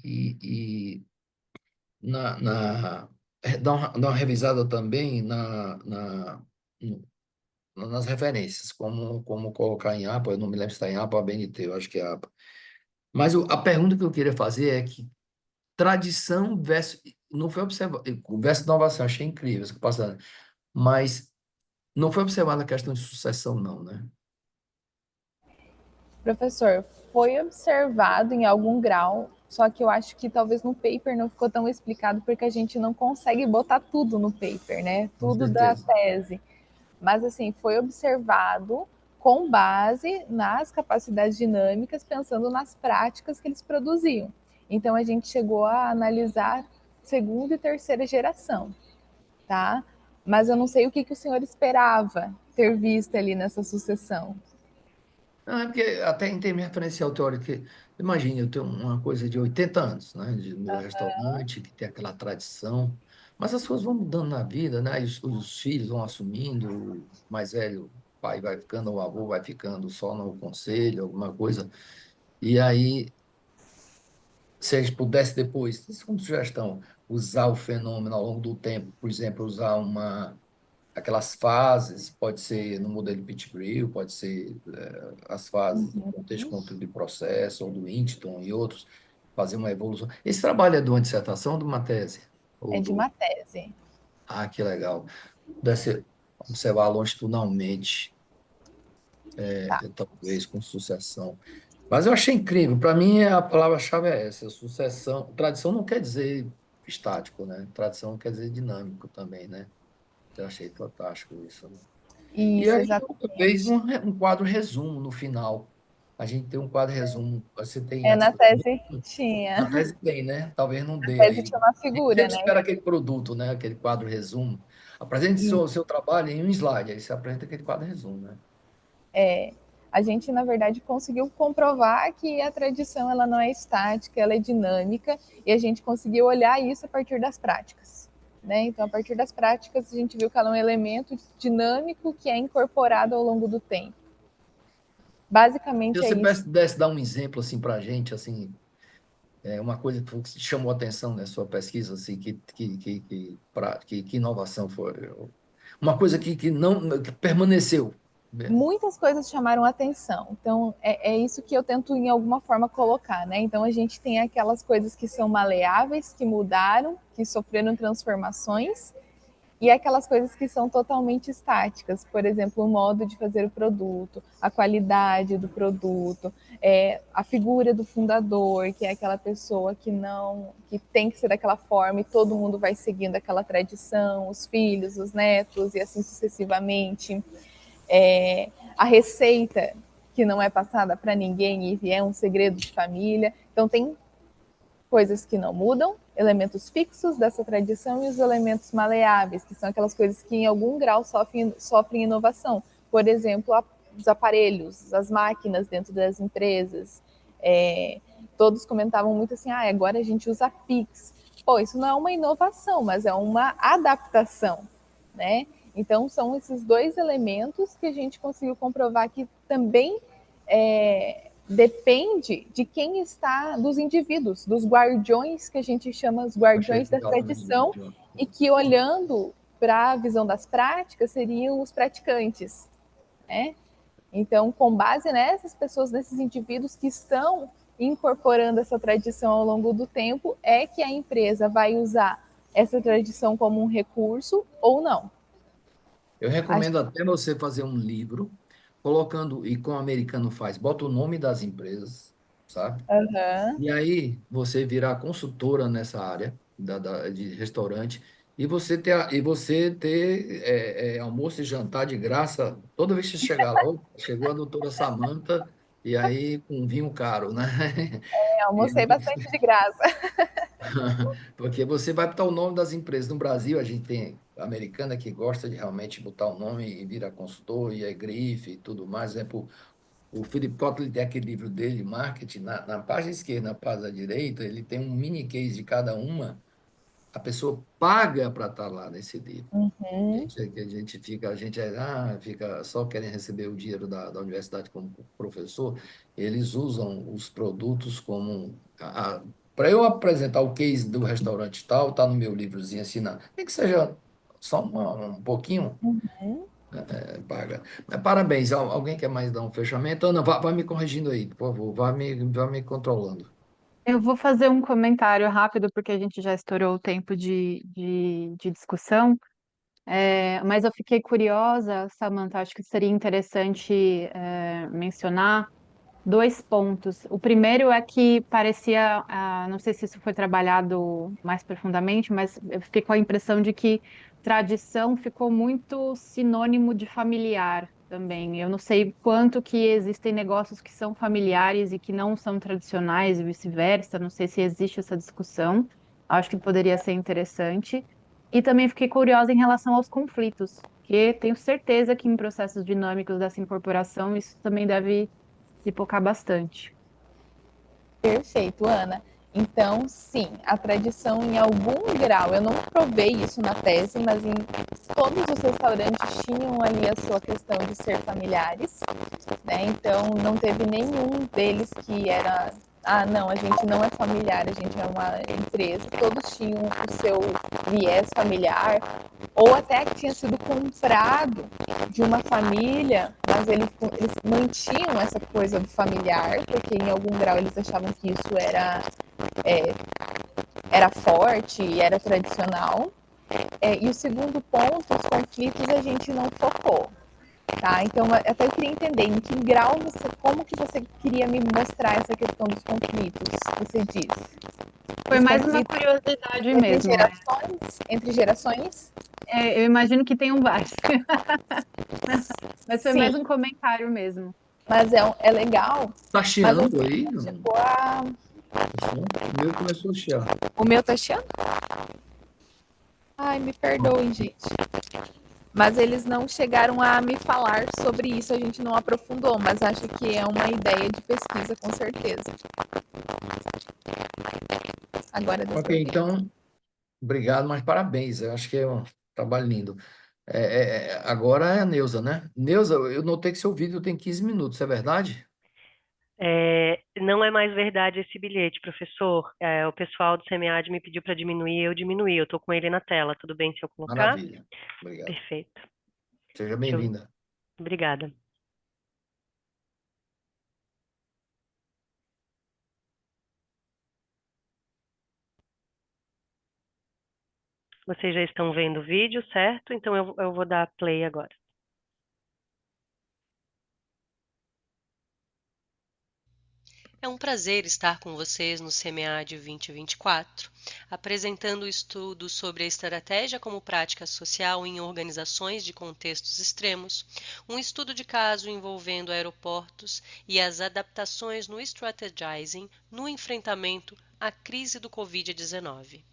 E dá uma revisada também nas referências, como colocar em APA, eu não me lembro se está em APA ou ABNT, eu acho que é APA. Mas a pergunta que eu queria fazer é que tradição versus. Não foi observado. Versus inovação, achei incrível essa capacidade. Mas não foi observada a questão de sucessão, não, né? Professor, foi observado em algum grau, só que eu acho que talvez no paper não ficou tão explicado porque a gente não consegue botar tudo no paper, né? Com Tudo da certeza. tese. Mas assim, foi observado com base nas capacidades dinâmicas, pensando nas práticas que eles produziam. Então a gente chegou a analisar segunda e terceira geração, tá? Mas eu não sei o que o senhor esperava ter visto ali nessa sucessão. Não, é porque até em termos referencial teórico, imagine, eu tenho uma coisa de 80 anos, né, de meu restaurante, que tem aquela tradição, mas as coisas vão mudando na vida, né, e os filhos vão assumindo, o mais velho, o pai vai ficando, o avô vai ficando só no conselho, alguma coisa, e aí, se a gente pudesse depois, isso como sugestão, usar o fenômeno ao longo do tempo, por exemplo, usar aquelas fases, pode ser no modelo Pit-Grill, pode ser as fases do contexto Uhum. controle de processo, ou do Hinton e outros, fazer uma evolução. Esse trabalho é de uma dissertação ou de uma tese? É Ou de do... uma tese. Ah, que legal. Deve ser observar longitudinalmente, Tá. talvez com sucessão. Mas eu achei incrível. Para mim, a palavra-chave é essa, sucessão. Tradição não quer dizer estático, né? Tradição quer dizer dinâmico também, né? Eu achei fantástico isso, né? E Isso, aí, outra vez, exatamente. um quadro resumo no final. A gente tem um quadro resumo. Você tem É, na tese tinha. na tese tem, né? Talvez não Na dê tese aí. tinha uma A gente figura, sempre né? espera aquele produto, né? Aquele quadro resumo. Apresente seu trabalho em um slide, aí você apresenta aquele quadro resumo, né? É, a gente, na verdade, conseguiu comprovar que a tradição ela não é estática, ela é dinâmica, e a gente conseguiu olhar isso a partir das práticas. Né? Então, a partir das práticas, a gente viu que ela é um elemento dinâmico que é incorporado ao longo do tempo. Se Basicamente é você isso. pudesse dar um exemplo assim para a gente, assim, uma coisa que te chamou a atenção na sua pesquisa, assim, que inovação foi? Uma coisa que não que permaneceu. Muitas coisas chamaram atenção. Então, é isso que eu tento, em alguma forma, colocar. Né? Então, a gente tem aquelas coisas que são maleáveis, que mudaram, que sofreram transformações, e aquelas coisas que são totalmente estáticas, por exemplo, o modo de fazer o produto, a qualidade do produto, a figura do fundador, que é aquela pessoa que não, que tem que ser daquela forma e todo mundo vai seguindo aquela tradição, os filhos, os netos e assim sucessivamente. A receita que não é passada para ninguém e é um segredo de família. Então tem coisas que não mudam, elementos fixos dessa tradição e os elementos maleáveis, que são aquelas coisas que em algum grau sofrem inovação. Por exemplo, os aparelhos, as máquinas dentro das empresas. Todos comentavam muito assim, agora a gente usa Pix. Pô, isso não é uma inovação, mas é uma adaptação, né? Então, são esses dois elementos que a gente conseguiu comprovar que também depende de quem está, dos indivíduos, dos guardiões que a gente chama os Achei guardiões da legal também. tradição, e que olhando para a visão das práticas seriam os praticantes, né? Então, com base nessas pessoas, nesses indivíduos que estão incorporando essa tradição ao longo do tempo, é que a empresa vai usar essa tradição como um recurso ou não. Eu Acho recomendo que até você fazer um livro, colocando, e como o americano faz, bota o nome das empresas, sabe? uhum. E aí você virar consultora nessa área de restaurante e você ter almoço e jantar de graça toda vez que você chegar lá. Ô, chegou a doutora Samantha e aí com vinho caro, né? E Almocei aí, bastante de graça. porque você vai botar o nome das empresas. No Brasil, a gente tem a americana que gosta de realmente botar o nome e vira consultor, e é grife e tudo mais. O Philip Kotler tem aquele livro dele, Marketing, na página esquerda, na página direita, ele tem um mini case de cada uma. A pessoa paga para estar lá nesse livro. Uhum. A gente fica só querendo receber o dinheiro da universidade como professor. Eles usam os produtos como para eu apresentar o case do restaurante tal, está no meu livrozinho ensinando. Nem que seja só um pouquinho, Uhum. paga. Parabéns. Alguém quer mais dar um fechamento? Ana, vai me corrigindo aí, por favor. Vai me controlando. Eu vou fazer um comentário rápido, porque a gente já estourou o tempo de discussão. Mas eu fiquei curiosa, Samantha, acho que seria interessante mencionar dois pontos. O primeiro é que parecia, não sei se isso foi trabalhado mais profundamente, mas eu fiquei com a impressão de que tradição ficou muito sinônimo de familiar também. Eu não sei quanto que existem negócios que são familiares e que não são tradicionais e vice-versa. Não sei se existe essa discussão. Acho que poderia ser interessante. E também fiquei curiosa em relação aos conflitos, porque tenho certeza que em processos dinâmicos dessa incorporação isso também deve pipocar bastante. Perfeito, Ana. Então, sim, a tradição em algum grau, eu não provei isso na tese, mas em todos os restaurantes tinham ali a sua questão de ser familiares, né? Então, não teve nenhum deles que era, ah, não, a gente não é familiar, a gente é uma empresa. Todos tinham o seu viés familiar, ou até que tinha sido comprado de uma família, mas eles mantinham essa coisa do familiar, porque em algum grau eles achavam que isso era forte e era tradicional. E o segundo ponto, os conflitos a gente não focou. Tá? Então, até eu queria entender em que grau como que você queria me mostrar essa questão dos conflitos, você diz? Foi Os mais uma conflitos curiosidade entre mesmo. gerações? Entre gerações? Eu imagino que tenham vários. Mas foi Sim, mais um comentário mesmo. mas é legal. Tá Mas chiando assim, aí tipo, o som? O meu começou a chiar. o meu tá chiando? Ai, me perdoem, gente. Mas eles não chegaram a me falar sobre isso, a gente não aprofundou, mas acho que é uma ideia de pesquisa, com certeza. Agora deu Ok, para ouvir. então, obrigado, mas parabéns. Eu acho que é um trabalho lindo. Agora é a Neuza, né? Neuza, eu notei que seu vídeo tem 15 minutos, é verdade? Não é mais verdade esse bilhete, professor. O pessoal do SEMEAD me pediu para diminuir, eu diminuí. Eu estou com ele na tela. Tudo bem se eu colocar? Maravilha. Obrigado. Perfeito. Seja Deixa eu... bem-vinda. Obrigada. Vocês já estão vendo o vídeo, certo? Então eu vou dar play agora. É um prazer estar com vocês no SEMEAD 2024, apresentando o estudo sobre a estratégia como prática social em organizações de contextos extremos, um estudo de caso envolvendo aeroportos e as adaptações no strategizing no enfrentamento à crise do Covid-19.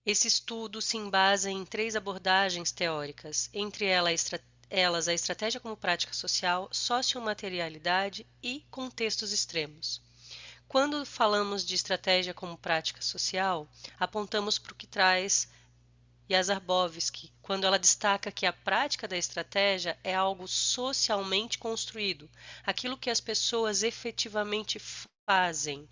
Esse estudo se embasa em 3 abordagens teóricas, entre elas a estratégia como prática social, sociomaterialidade e contextos extremos. Quando falamos de estratégia como prática social, apontamos para o que traz Yazarbowski, quando ela destaca que a prática da estratégia é algo socialmente construído, aquilo que as pessoas efetivamente fazem.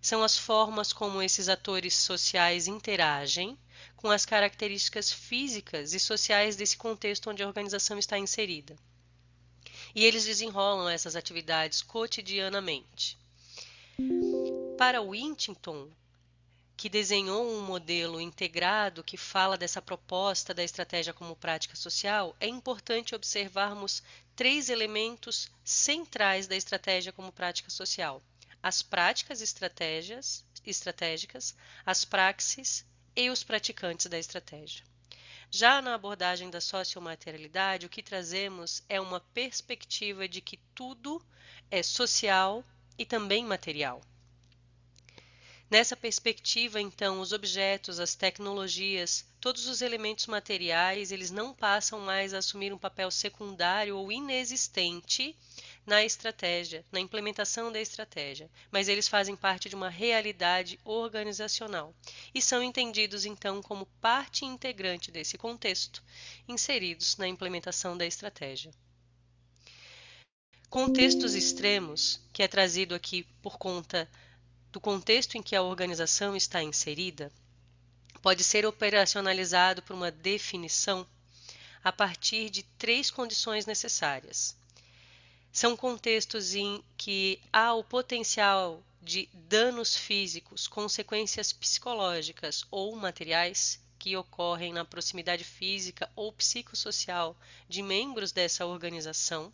São as formas como esses atores sociais interagem com as características físicas e sociais desse contexto onde a organização está inserida. E eles desenrolam essas atividades cotidianamente. Para Wintington, que desenhou um modelo integrado que fala dessa proposta da estratégia como prática social, é importante observarmos 3 elementos centrais da estratégia como prática social: as práticas estratégicas, as praxes e os praticantes da estratégia. Já na abordagem da sociomaterialidade, o que trazemos é uma perspectiva de que tudo é social e também material. Nessa perspectiva, então, os objetos, as tecnologias, todos os elementos materiais, eles não passam mais a assumir um papel secundário ou inexistente na estratégia, na implementação da estratégia, mas eles fazem parte de uma realidade organizacional e são entendidos, então, como parte integrante desse contexto, inseridos na implementação da estratégia. Contextos extremos, que é trazido aqui por conta do contexto em que a organização está inserida, pode ser operacionalizado por uma definição a partir de 3 condições necessárias. São contextos em que há o potencial de danos físicos, consequências psicológicas ou materiais que ocorrem na proximidade física ou psicossocial de membros dessa organização,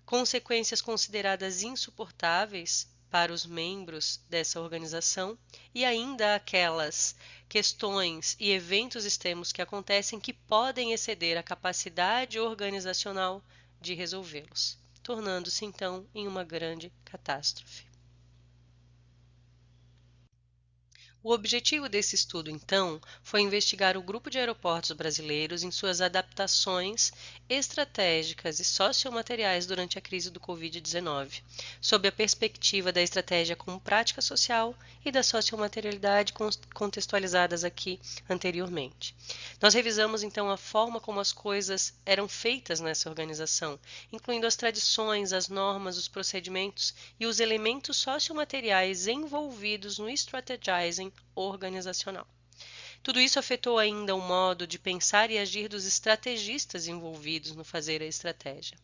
consequências consideradas insuportáveis para os membros dessa organização e ainda aquelas questões e eventos extremos que acontecem que podem exceder a capacidade organizacional de resolvê-los, tornando-se então em uma grande catástrofe. O objetivo desse estudo, então, foi investigar o grupo de aeroportos brasileiros em suas adaptações estratégicas e sociomateriais durante a crise do Covid-19, sob a perspectiva da estratégia como prática social e da sociomaterialidade contextualizadas aqui anteriormente. Nós revisamos, então, a forma como as coisas eram feitas nessa organização, incluindo as tradições, as normas, os procedimentos e os elementos sociomateriais envolvidos no strategizing organizacional. Tudo isso afetou ainda o modo de pensar e agir dos estrategistas envolvidos no fazer a estratégia.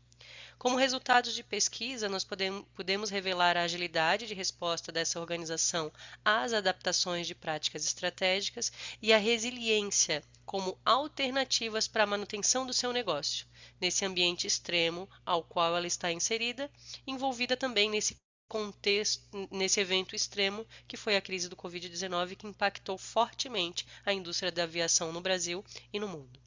Como resultados de pesquisa, nós podemos revelar a agilidade de resposta dessa organização às adaptações de práticas estratégicas e a resiliência como alternativas para a manutenção do seu negócio, nesse ambiente extremo ao qual ela está inserida, envolvida também nesse contexto, nesse evento extremo que foi a crise do Covid-19, que impactou fortemente a indústria da aviação no Brasil e no mundo.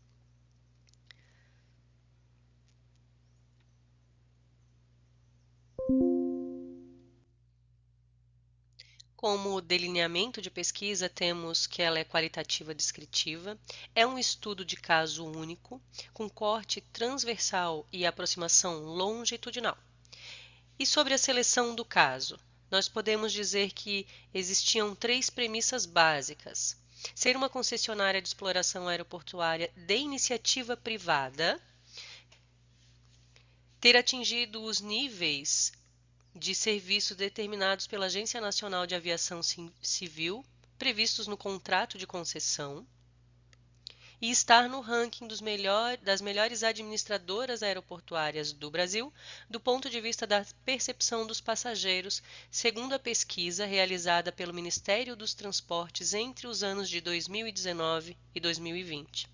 Como delineamento de pesquisa, temos que ela é qualitativa descritiva, é um estudo de caso único, com corte transversal e aproximação longitudinal. E sobre a seleção do caso, nós podemos dizer que existiam 3 premissas básicas. Ser uma concessionária de exploração aeroportuária de iniciativa privada, ter atingido os níveis de serviço determinados pela Agência Nacional de Aviação Civil, previstos no contrato de concessão, e estar no ranking das melhores administradoras aeroportuárias do Brasil, do ponto de vista da percepção dos passageiros, segundo a pesquisa realizada pelo Ministério dos Transportes entre os anos de 2019 e 2020.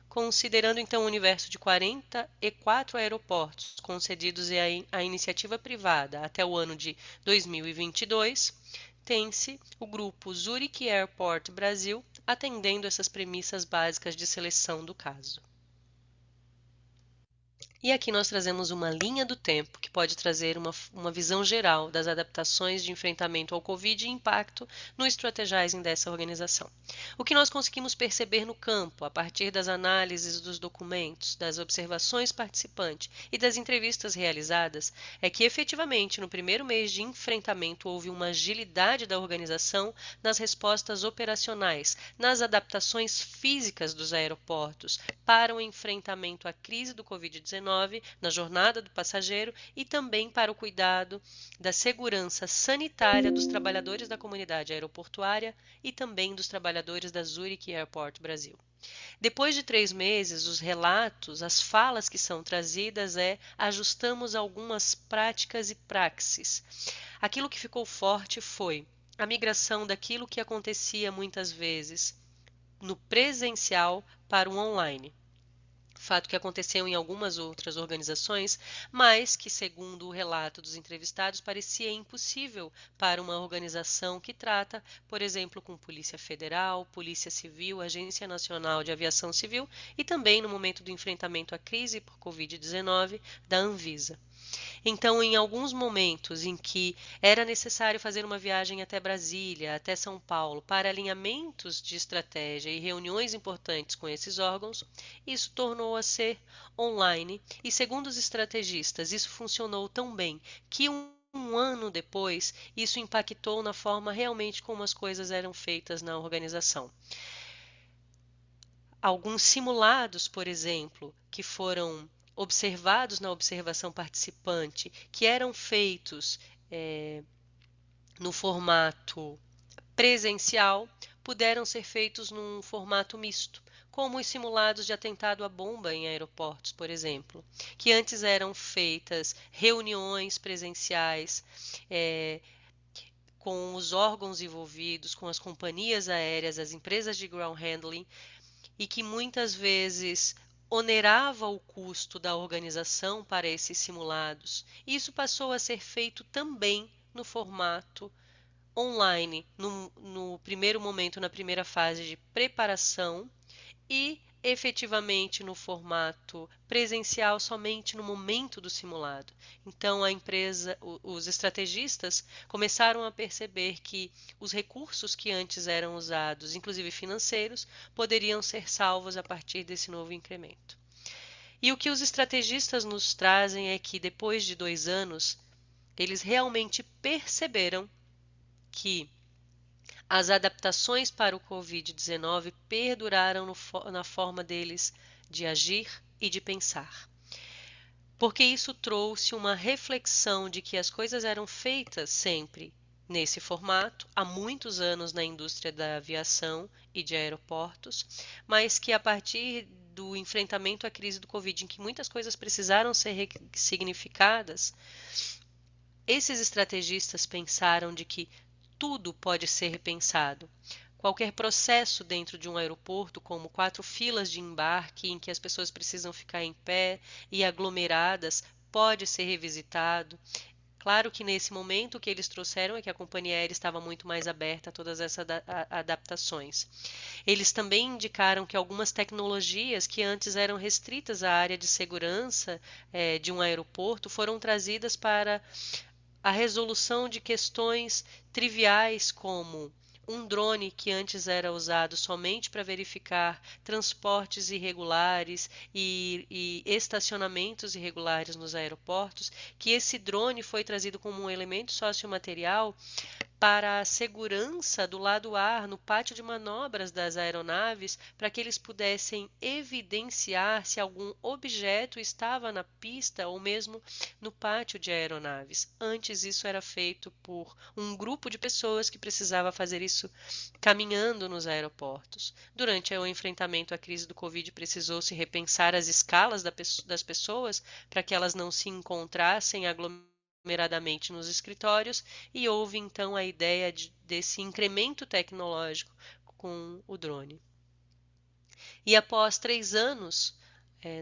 Considerando então o universo de 44 aeroportos concedidos à iniciativa privada até o ano de 2022, tem-se o grupo Zurich Airport Brasil atendendo essas premissas básicas de seleção do caso. E aqui nós trazemos uma linha do tempo que pode trazer uma visão geral das adaptações de enfrentamento ao Covid e impacto no strategizing dessa organização. O que nós conseguimos perceber no campo, a partir das análises dos documentos, das observações participantes e das entrevistas realizadas, é que efetivamente no primeiro mês de enfrentamento houve uma agilidade da organização nas respostas operacionais, nas adaptações físicas dos aeroportos para o enfrentamento à crise do Covid-19, na jornada do passageiro e também para o cuidado da segurança sanitária dos trabalhadores da comunidade aeroportuária e também dos trabalhadores da Zurich Airport Brasil. Depois de 3 meses, os relatos, as falas que são trazidas ajustamos algumas práticas e praxes. Aquilo que ficou forte foi a migração daquilo que acontecia muitas vezes no presencial para o online. Fato que aconteceu em algumas outras organizações, mas que, segundo o relato dos entrevistados, parecia impossível para uma organização que trata, por exemplo, com Polícia Federal, Polícia Civil, Agência Nacional de Aviação Civil e também no momento do enfrentamento à crise por Covid-19 da Anvisa. Então, em alguns momentos em que era necessário fazer uma viagem até Brasília, até São Paulo, para alinhamentos de estratégia e reuniões importantes com esses órgãos, isso tornou a ser online e, segundo os estrategistas, isso funcionou tão bem que um ano depois, isso impactou na forma realmente como as coisas eram feitas na organização. Alguns simulados, por exemplo, que foram observados na observação participante, que eram feitos no formato presencial, puderam ser feitos num formato misto, como os simulados de atentado à bomba em aeroportos, por exemplo, que antes eram feitas reuniões presenciais com os órgãos envolvidos, com as companhias aéreas, as empresas de ground handling, e que muitas vezes onerava o custo da organização para esses simulados. Isso passou a ser feito também no formato online, no primeiro momento, na primeira fase de preparação e efetivamente no formato presencial somente no momento do simulado. Então a empresa, os estrategistas começaram a perceber que os recursos que antes eram usados, inclusive financeiros, poderiam ser salvos a partir desse novo incremento. E o que os estrategistas nos trazem é que depois de 2 anos, eles realmente perceberam que as adaptações para o Covid-19 perduraram na forma deles de agir e de pensar. Porque isso trouxe uma reflexão de que as coisas eram feitas sempre nesse formato, há muitos anos na indústria da aviação e de aeroportos, mas que a partir do enfrentamento à crise do Covid, em que muitas coisas precisaram ser ressignificadas, esses estrategistas pensaram de que tudo pode ser repensado. Qualquer processo dentro de um aeroporto, como 4 filas de embarque em que as pessoas precisam ficar em pé e aglomeradas, pode ser revisitado. Claro que nesse momento o que eles trouxeram é que a companhia aérea estava muito mais aberta a todas essas adaptações. Eles também indicaram que algumas tecnologias que antes eram restritas à área de segurança de um aeroporto foram trazidas para a resolução de questões triviais como um drone que antes era usado somente para verificar transportes irregulares e estacionamentos irregulares nos aeroportos, que esse drone foi trazido como um elemento sociomaterial para a segurança do lado ar no pátio de manobras das aeronaves, para que eles pudessem evidenciar se algum objeto estava na pista ou mesmo no pátio de aeronaves. Antes isso era feito por um grupo de pessoas que precisava fazer isso caminhando nos aeroportos. Durante o enfrentamento à crise do Covid, precisou-se repensar as escalas das pessoas para que elas não se encontrassem aglomeradamente nos escritórios, e houve então a ideia desse incremento tecnológico com o drone. E após 3 anos,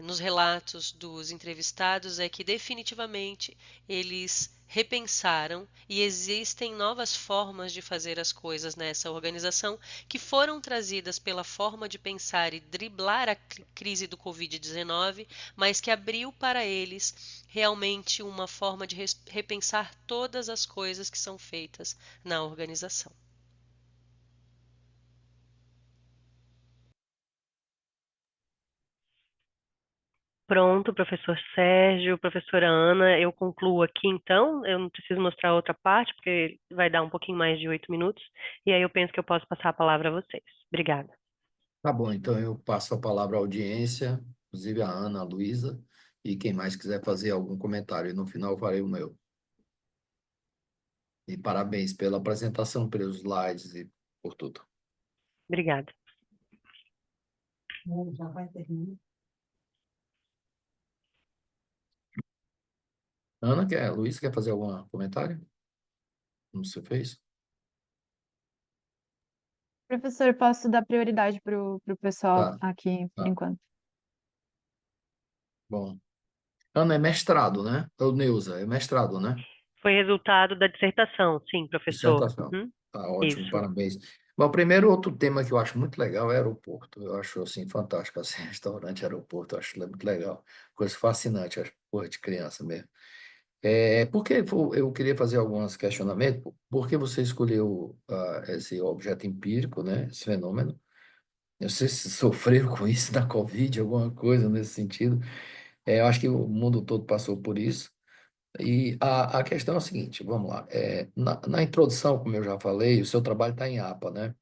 nos relatos dos entrevistados, é que definitivamente eles repensaram e existem novas formas de fazer as coisas nessa organização que foram trazidas pela forma de pensar e driblar a crise do Covid-19, mas que abriu para eles realmente uma forma de repensar todas as coisas que são feitas na organização. Pronto, professor Sérgio, professora Ana, eu concluo aqui então. Eu não preciso mostrar outra parte, porque vai dar um pouquinho mais de 8 minutos, e aí eu penso que eu posso passar a palavra a vocês. Obrigada. Tá bom, então eu passo a palavra à audiência, inclusive a Ana, a Luísa, e quem mais quiser fazer algum comentário. E no final eu farei o meu. E parabéns pela apresentação, pelos slides e por tudo. Obrigada. Já vai terminar. Ana, Luísa, quer fazer algum comentário? Como você fez? Professor, posso dar prioridade para o pessoal Tá, aqui por tá, enquanto. bom. Ana é mestrado, né? Ou Neuza, é mestrado, né? Foi resultado da dissertação, sim, professor. Dissertação. Uhum. Tá ótimo, Isso. parabéns. Bom, primeiro, outro tema que eu acho muito legal é aeroporto. Eu acho, assim, fantástico, assim, restaurante, aeroporto, eu acho muito legal. Coisa fascinante, acho, coisa de criança mesmo. Por que eu queria fazer alguns questionamentos? Por que você escolheu esse objeto empírico, né? Esse fenômeno? Eu sei se sofreram com isso na Covid, alguma coisa nesse sentido. Eu acho que o mundo todo passou por isso. E a questão é a seguinte, vamos lá. Na introdução, como eu já falei, o seu trabalho está em APA, né?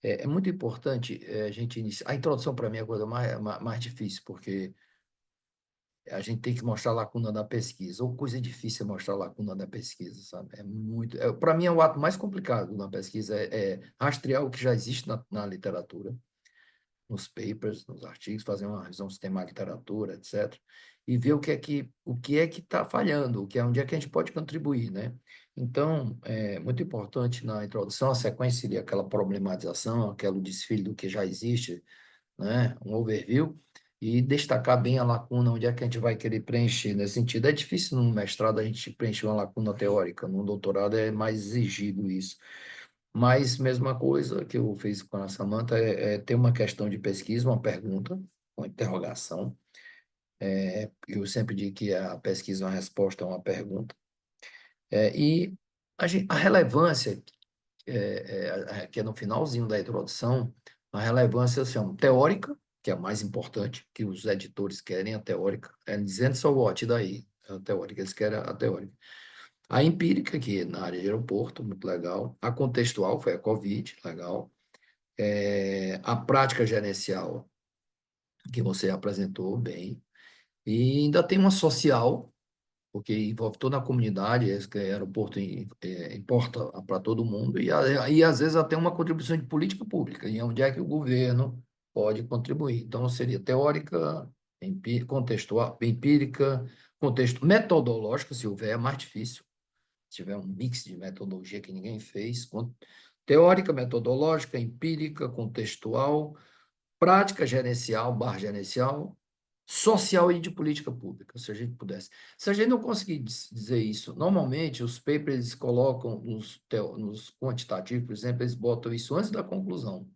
É muito importante a gente iniciar. A introdução, para mim, é a coisa mais difícil, porque a gente tem que mostrar a lacuna da pesquisa, ou coisa difícil é mostrar a lacuna da pesquisa, sabe? Para mim, é o ato mais complicado na pesquisa, é rastrear o que já existe na literatura, nos papers, nos artigos, fazer uma revisão sistemática de literatura, etc. E ver o que é que está falhando, onde é que a gente pode contribuir, né? Então, é muito importante na introdução, a sequência seria aquela problematização, aquele desfile do que já existe, né? Um overview, e destacar bem a lacuna, onde é que a gente vai querer preencher. Nesse sentido, é difícil no mestrado a gente preencher uma lacuna teórica, no doutorado é mais exigido isso. Mas, mesma coisa que eu fiz com a Samantha, é ter uma questão de pesquisa, uma pergunta, uma interrogação. Eu sempre digo que a pesquisa é uma resposta a uma pergunta. E a relevância, que é no finalzinho da introdução, a relevância eu chamo teórica, que é a mais importante, que os editores querem a teórica, dizendo só what daí, a teórica, eles querem a teórica. A empírica, que é na área de aeroporto, muito legal. A contextual, foi a Covid, legal. A prática gerencial, que você apresentou bem. E ainda tem uma social, porque envolve toda a comunidade, esse que aeroporto importa para todo mundo, e às vezes até uma contribuição de política pública, e onde é que o governo pode contribuir. Então, seria teórica, contextual, empírica, contexto metodológico, se houver, é mais difícil. Se tiver um mix de metodologia que ninguém fez, teórica, metodológica, empírica, contextual, prática gerencial, barra gerencial, social e de política pública, se a gente pudesse. Se a gente não conseguir dizer isso, normalmente os papers eles colocam nos quantitativos, por exemplo, eles botam isso antes da conclusão.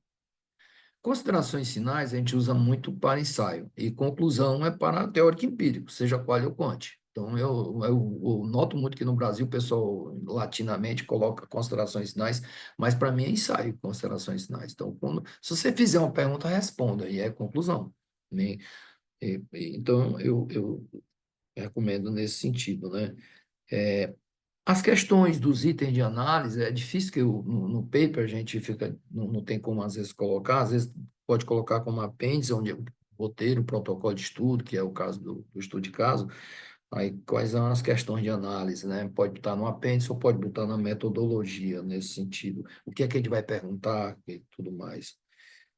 Considerações finais a gente usa muito para ensaio, e conclusão é para teórico e empírico, seja qual ou quant. Então, eu noto muito que no Brasil o pessoal latinamente coloca considerações finais, mas para mim é ensaio, considerações finais. Então, se você fizer uma pergunta, responda, e é conclusão. Né? Então, eu recomendo nesse sentido, né? As questões dos itens de análise, é difícil que no paper a gente fica, não tem como às vezes colocar, às vezes pode colocar como apêndice, onde é o roteiro, o protocolo de estudo, que é o caso do estudo de caso, aí quais são as questões de análise, né? Pode botar no apêndice ou pode botar na metodologia, nesse sentido. O que é que a gente vai perguntar e tudo mais.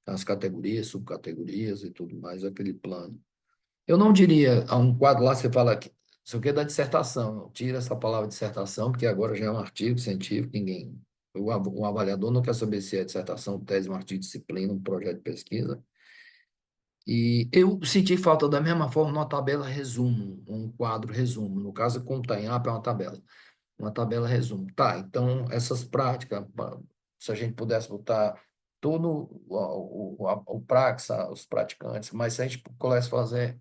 As categorias, subcategorias e tudo mais, aquele plano. Eu não diria, a um quadro lá você fala que isso aqui é da dissertação, tira essa palavra dissertação, porque agora já é um artigo científico, o avaliador não quer saber se é dissertação, tese, um artigo de disciplina, um projeto de pesquisa. E eu senti falta da mesma forma numa tabela resumo, um quadro resumo, no caso, como está em APA, é uma tabela resumo. Tá, então, essas práticas, se a gente pudesse botar todo o praxa, os praticantes, mas se a gente pudesse fazer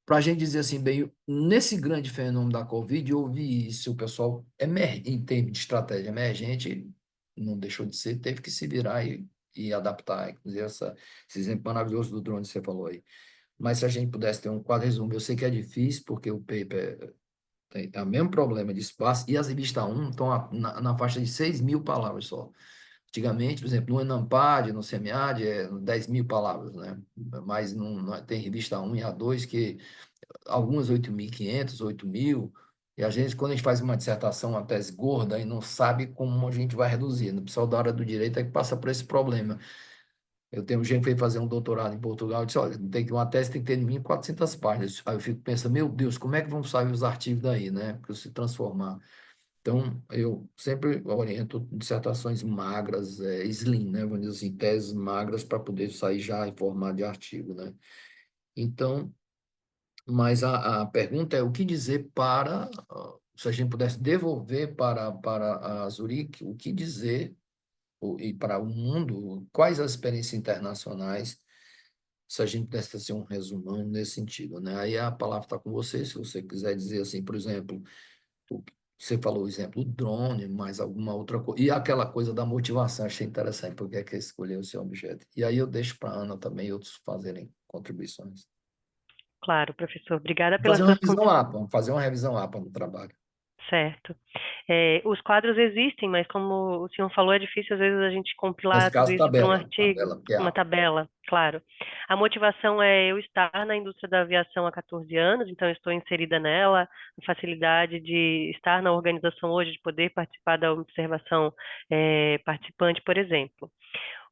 para a gente dizer assim, bem, nesse grande fenômeno da Covid, eu ouvi isso, o pessoal, em termos de estratégia emergente, não deixou de ser, teve que se virar e adaptar, inclusive esse exemplo maravilhoso do drone que você falou aí. Mas se a gente pudesse ter um quadro resumo, eu sei que é difícil, porque o paper tem o mesmo problema de espaço, e as revistas 1 estão na faixa de 6.000 palavras só. Antigamente, por exemplo, no Enampad, no SEMIAD, é 10.000 palavras, né? Mas tem revista 1 e A2 que algumas 8.500, 8.000, e a gente, quando a gente faz uma dissertação, uma tese gorda, e não sabe como a gente vai reduzir. O pessoal da área do direito é que passa por esse problema. Eu tenho gente que veio fazer um doutorado em Portugal e disse, olha, uma tese tem que ter no mínimo 400 páginas. Aí eu fico pensando, meu Deus, como é que vão sair os artigos daí, né? Porque se transformar. Então, eu sempre oriento dissertações magras, slim, né? Vamos dizer assim, teses magras para poder sair já em formato de artigo, né? Então, mas a pergunta é o que dizer para, se a gente pudesse devolver para a Zurique, o que dizer e para o mundo, quais as experiências internacionais, se a gente pudesse fazer um resumão nesse sentido, né? Aí a palavra está com você, se você quiser dizer assim, por exemplo, o- você falou o exemplo do drone, mais alguma outra coisa, e aquela coisa da motivação, achei interessante, porque é que escolheu o seu objeto. E aí eu deixo para a Ana também e outros fazerem contribuições. Claro, professor. Obrigada pelas suas Fazer uma revisão APA no trabalho. Certo. Os quadros existem, mas como o senhor falou, é difícil às vezes a gente Nesse compilar tudo caso, isso para um tabela, artigo, porque é uma APA. tabela, claro. A motivação é eu estar na indústria da aviação há 14 anos, então eu estou inserida nela, a facilidade de estar na organização hoje, de poder participar da observação participante, por exemplo.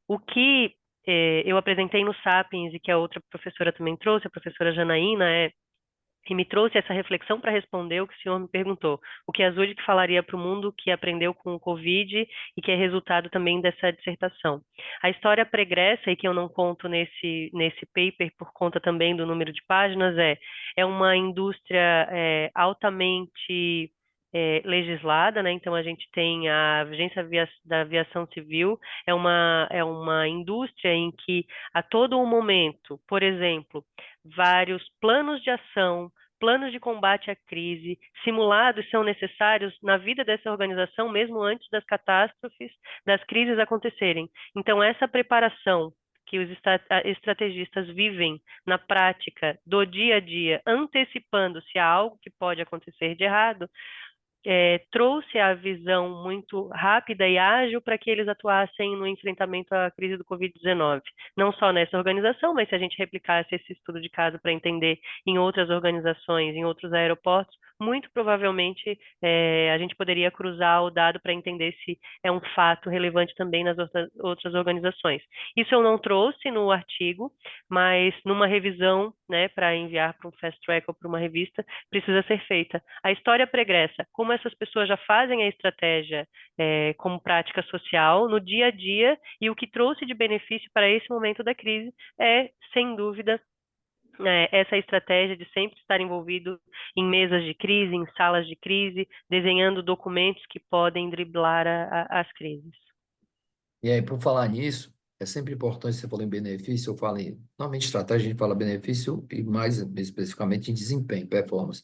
O que eu apresentei no Sapiens e que a outra professora também trouxe, a professora Janaína, que me trouxe essa reflexão para responder o que o senhor me perguntou. O que a Zurich falaria para o mundo que aprendeu com o Covid e que é resultado também dessa dissertação. A história pregressa, e que eu não conto nesse paper por conta também do número de páginas, é uma indústria altamente legislada, né? Então a gente tem a Agência da Aviação Civil, é uma indústria em que a todo um momento, por exemplo, vários planos de ação, planos de combate à crise, simulados são necessários na vida dessa organização, mesmo antes das catástrofes, das crises acontecerem. Então, essa preparação que os estrategistas vivem na prática do dia a dia, antecipando-se a algo que pode acontecer de errado, trouxe a visão muito rápida e ágil para que eles atuassem no enfrentamento à crise do Covid-19. Não só nessa organização, mas se a gente replicasse esse estudo de caso para entender em outras organizações, em outros aeroportos, muito provavelmente a gente poderia cruzar o dado para entender se é um fato relevante também nas outras organizações. Isso eu não trouxe no artigo, mas numa revisão, né, para enviar para um fast track ou para uma revista, precisa ser feita. A história pregressa, como essas pessoas já fazem a estratégia como prática social no dia a dia, e o que trouxe de benefício para esse momento da crise é, sem dúvida, essa estratégia de sempre estar envolvido em mesas de crise, em salas de crise, desenhando documentos que podem driblar as crises. E aí, por falar nisso, é sempre importante, você falou em benefício, eu falo em, normalmente estratégia a gente fala benefício e mais especificamente em desempenho, performance.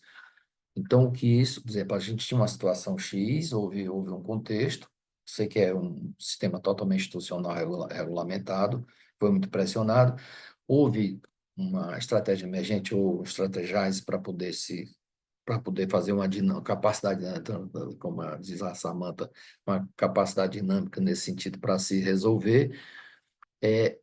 Então, o que isso, por exemplo, a gente tinha uma situação X, houve um contexto, sei que é um sistema totalmente institucional regulamentado, foi muito pressionado, houve uma estratégia emergente ou estratégias para poder fazer uma capacidade, como diz a Samantha, uma capacidade dinâmica nesse sentido para se resolver, e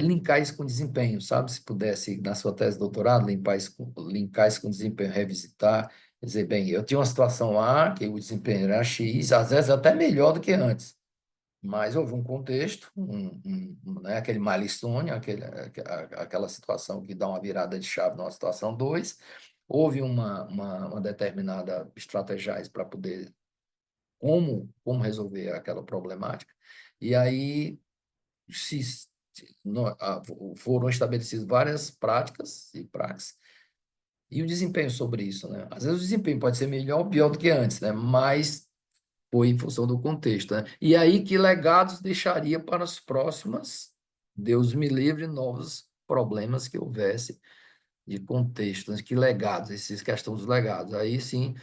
linkar isso com desempenho, sabe? Se pudesse, na sua tese de doutorado, linkar isso com desempenho, revisitar, dizer, bem, eu tinha uma situação A, que o desempenho era X, às vezes até melhor do que antes, mas houve um contexto, né, aquele milestone, aquela situação que dá uma virada de chave numa situação 2, houve uma determinada estratégia para poder como resolver aquela problemática, e aí foram estabelecidas várias práticas e praxes, e o desempenho sobre isso, né? Às vezes o desempenho pode ser melhor ou pior do que antes, né? Mas foi em função do contexto, né? E aí que legados deixaria para as próximas, Deus me livre, novos problemas que houvesse de contexto, né? Que legados, esses questões dos legados. Aí sim,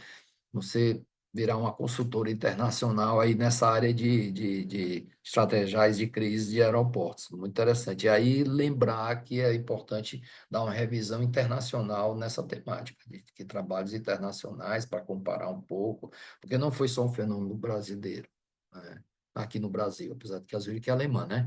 você virar uma consultora internacional aí nessa área de estratégias de crise de aeroportos. Muito interessante. E aí lembrar que é importante dar uma revisão internacional nessa temática, de trabalhos internacionais para comparar um pouco, porque não foi só um fenômeno brasileiro, né? Aqui no Brasil, apesar de que a Zurich é alemã, né?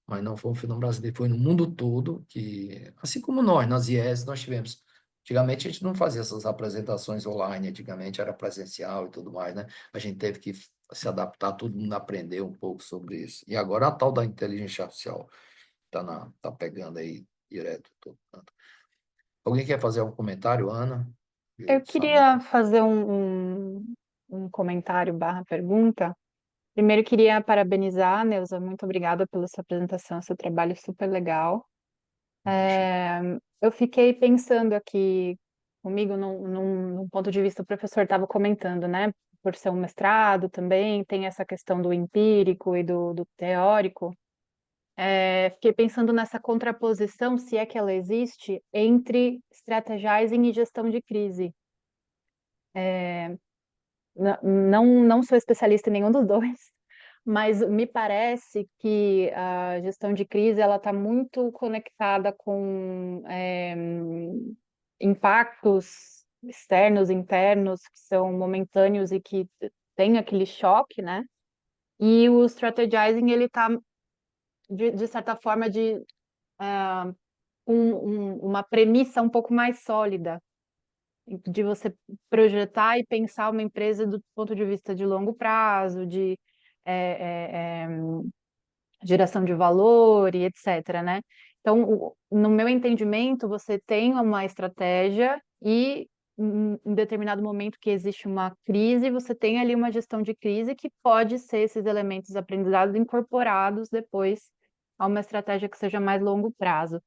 Mas não foi um fenômeno brasileiro, foi no mundo todo, que, assim como nós, nas IES, nós tivemos. Antigamente a gente não fazia essas apresentações online, antigamente era presencial e tudo mais, né? A gente teve que se adaptar, todo mundo aprender um pouco sobre isso. E agora a tal da inteligência artificial tá pegando aí direto todo canto. Alguém quer fazer algum comentário, Ana? Eu Samantha? queria fazer um comentário barra pergunta. Primeiro, queria parabenizar, Neuza, muito obrigada pela sua apresentação, seu trabalho super legal. Eu fiquei pensando aqui comigo num ponto de vista, o professor estava comentando, né? Por ser um mestrado também, tem essa questão do empírico e do teórico. Fiquei pensando nessa contraposição, se é que ela existe, entre strategizing e gestão de crise. Não sou especialista em nenhum dos dois, mas me parece que a gestão de crise ela está muito conectada com impactos externos, internos, que são momentâneos e que tem aquele choque, né? E o strategizing ele está de certa forma uma premissa um pouco mais sólida de você projetar e pensar uma empresa do ponto de vista de longo prazo, de é, é, é, geração de valor e etc, né? Então, no meu entendimento, você tem uma estratégia e em determinado momento que existe uma crise, você tem ali uma gestão de crise que pode ser esses elementos aprendizados incorporados depois a uma estratégia que seja mais longo prazo.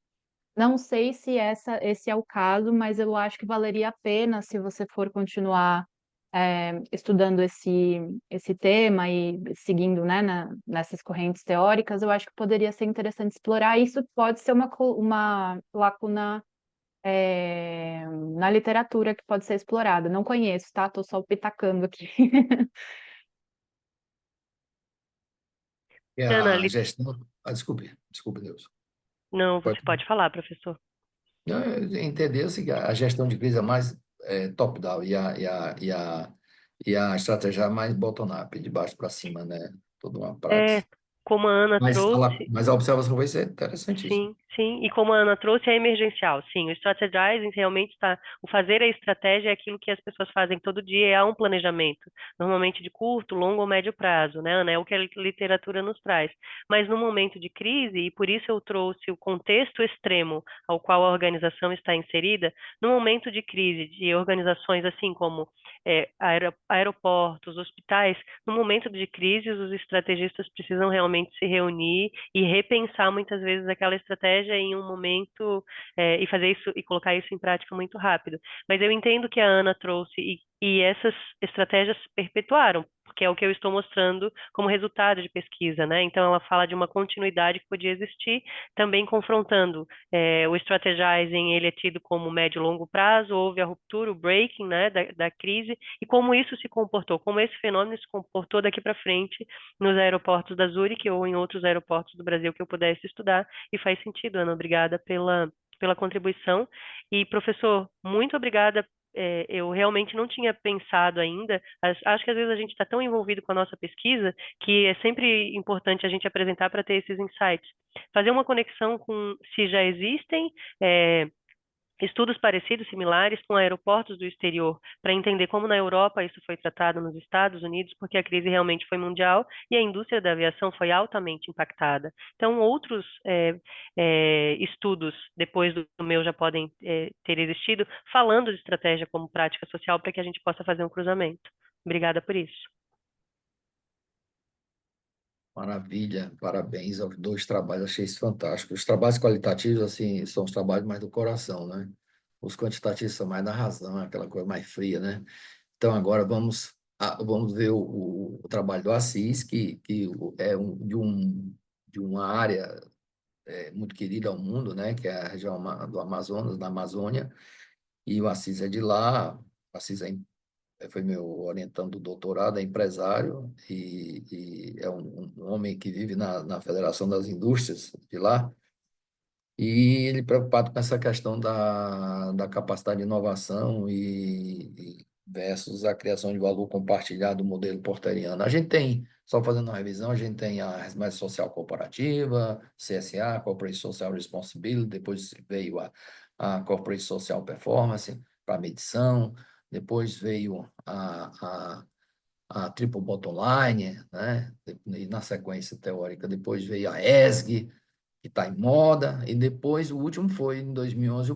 Não sei se esse é o caso, mas eu acho que valeria a pena se você for continuar estudando esse tema e seguindo, né, nessas correntes teóricas, eu acho que poderia ser interessante explorar. Isso pode ser uma lacuna na literatura que pode ser explorada. Não conheço, tá? Estou só pitacando aqui. É Ana, a gestão. Desculpe, Deus. não, você Pode. pode falar, professor. Não, entender assim, a gestão de crise é mais top-down e a estratégia é mais bottom-up, de baixo para cima, né? Toda uma É, prática. como a Ana trouxe, Mas a observação vai ser interessantíssima. sim, sim. E como a Ana trouxe, é emergencial. Sim, o strategizing realmente está. O fazer a estratégia é aquilo que as pessoas fazem todo dia, há um planejamento, normalmente de curto, longo ou médio prazo, né, Ana? É o que a literatura nos traz. Mas no momento de crise, e por isso eu trouxe o contexto extremo ao qual a organização está inserida, no momento de crise de organizações assim como aeroportos, hospitais, no momento de crise, os estrategistas precisam realmente se reunir e repensar muitas vezes aquela estratégia em um momento e fazer isso e colocar isso em prática muito rápido. Mas eu entendo que a Ana trouxe e essas estratégias se perpetuaram, porque é o que eu estou mostrando como resultado de pesquisa, né? Então ela fala de uma continuidade que podia existir, também confrontando o strategizing, ele é tido como médio e longo prazo, houve a ruptura, o breaking, né, da crise, e como isso se comportou, como esse fenômeno se comportou daqui para frente nos aeroportos da Zurich ou em outros aeroportos do Brasil que eu pudesse estudar, e faz sentido, Ana, obrigada pela contribuição. E, professor, muito obrigada. Eu realmente não tinha pensado ainda. Acho que às vezes a gente está tão envolvido com a nossa pesquisa que é sempre importante a gente apresentar para ter esses insights. Fazer uma conexão com se já existem é, estudos parecidos, similares, com aeroportos do exterior, para entender como na Europa isso foi tratado nos Estados Unidos, porque a crise realmente foi mundial e a indústria da aviação foi altamente impactada. Então, outros estudos, depois do meu, já podem ter existido, falando de estratégia como prática social, para que a gente possa fazer um cruzamento. Obrigada por isso. Maravilha, parabéns aos dois trabalhos, achei isso fantástico. Os trabalhos qualitativos, assim, são os trabalhos mais do coração, né? Os quantitativos são mais da razão, aquela coisa mais fria, né? Então, agora vamos ver o trabalho do Assis, que é de uma área muito querida ao mundo, né? Que é a região do Amazonas, da Amazônia, e o Assis é de lá. O Assis foi meu orientando do doutorado, é empresário e é um homem que vive na Federação das Indústrias de lá. E ele preocupado com essa questão da capacidade de inovação e versus a criação de valor compartilhado do modelo porteriano. A gente tem, só fazendo uma revisão, a gente tem a responsabilidade social corporativa, CSA, Corporate Social Responsibility, depois veio a Corporate Social Performance para medição, depois veio a Triple Bottom Line, né? E na sequência teórica, depois veio a ESG, que está em moda, e depois o último foi, em 2011,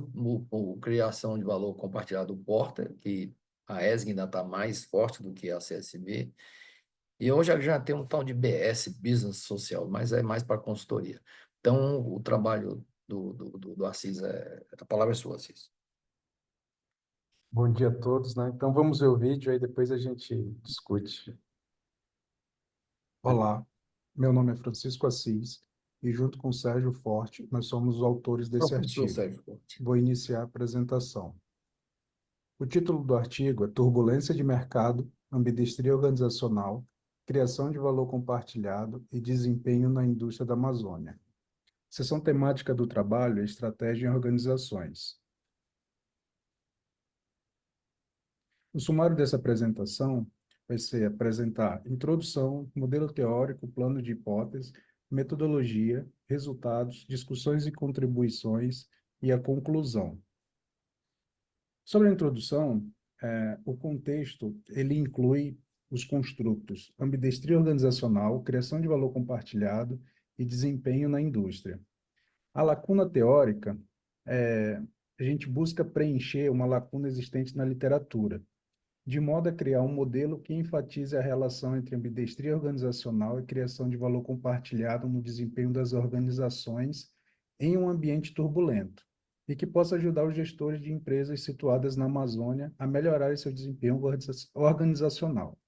o Criação de Valor Compartilhado do Porter, que a ESG ainda está mais forte do que a CSV, e hoje já tem um tal de BS, Business Social, mas é mais para consultoria. Então, o trabalho do Assis, a palavra é sua, Assis. Bom dia a todos, né? Então vamos ver o vídeo, aí depois a gente discute. Olá, meu nome é Francisco Assis e junto com Sérgio Forte, nós somos os autores desse Professor artigo. Sérgio Corte. Vou iniciar a apresentação. O título do artigo é Turbulência de Mercado, Ambidestria Organizacional, Criação de Valor Compartilhado e Desempenho na Indústria da Amazônia. Seção temática do trabalho é Estratégia em Organizações. O sumário dessa apresentação vai ser apresentar introdução, modelo teórico, plano de hipótese, metodologia, resultados, discussões e contribuições e a conclusão. Sobre a introdução, o contexto ele inclui os construtos ambidestria organizacional, criação de valor compartilhado e desempenho na indústria. A lacuna teórica, a gente busca preencher uma lacuna existente na literatura, de modo a criar um modelo que enfatize a relação entre ambidestria organizacional e criação de valor compartilhado no desempenho das organizações em um ambiente turbulento. e que possa ajudar os gestores de empresas situadas na Amazônia a melhorarem seu desempenho organizacional.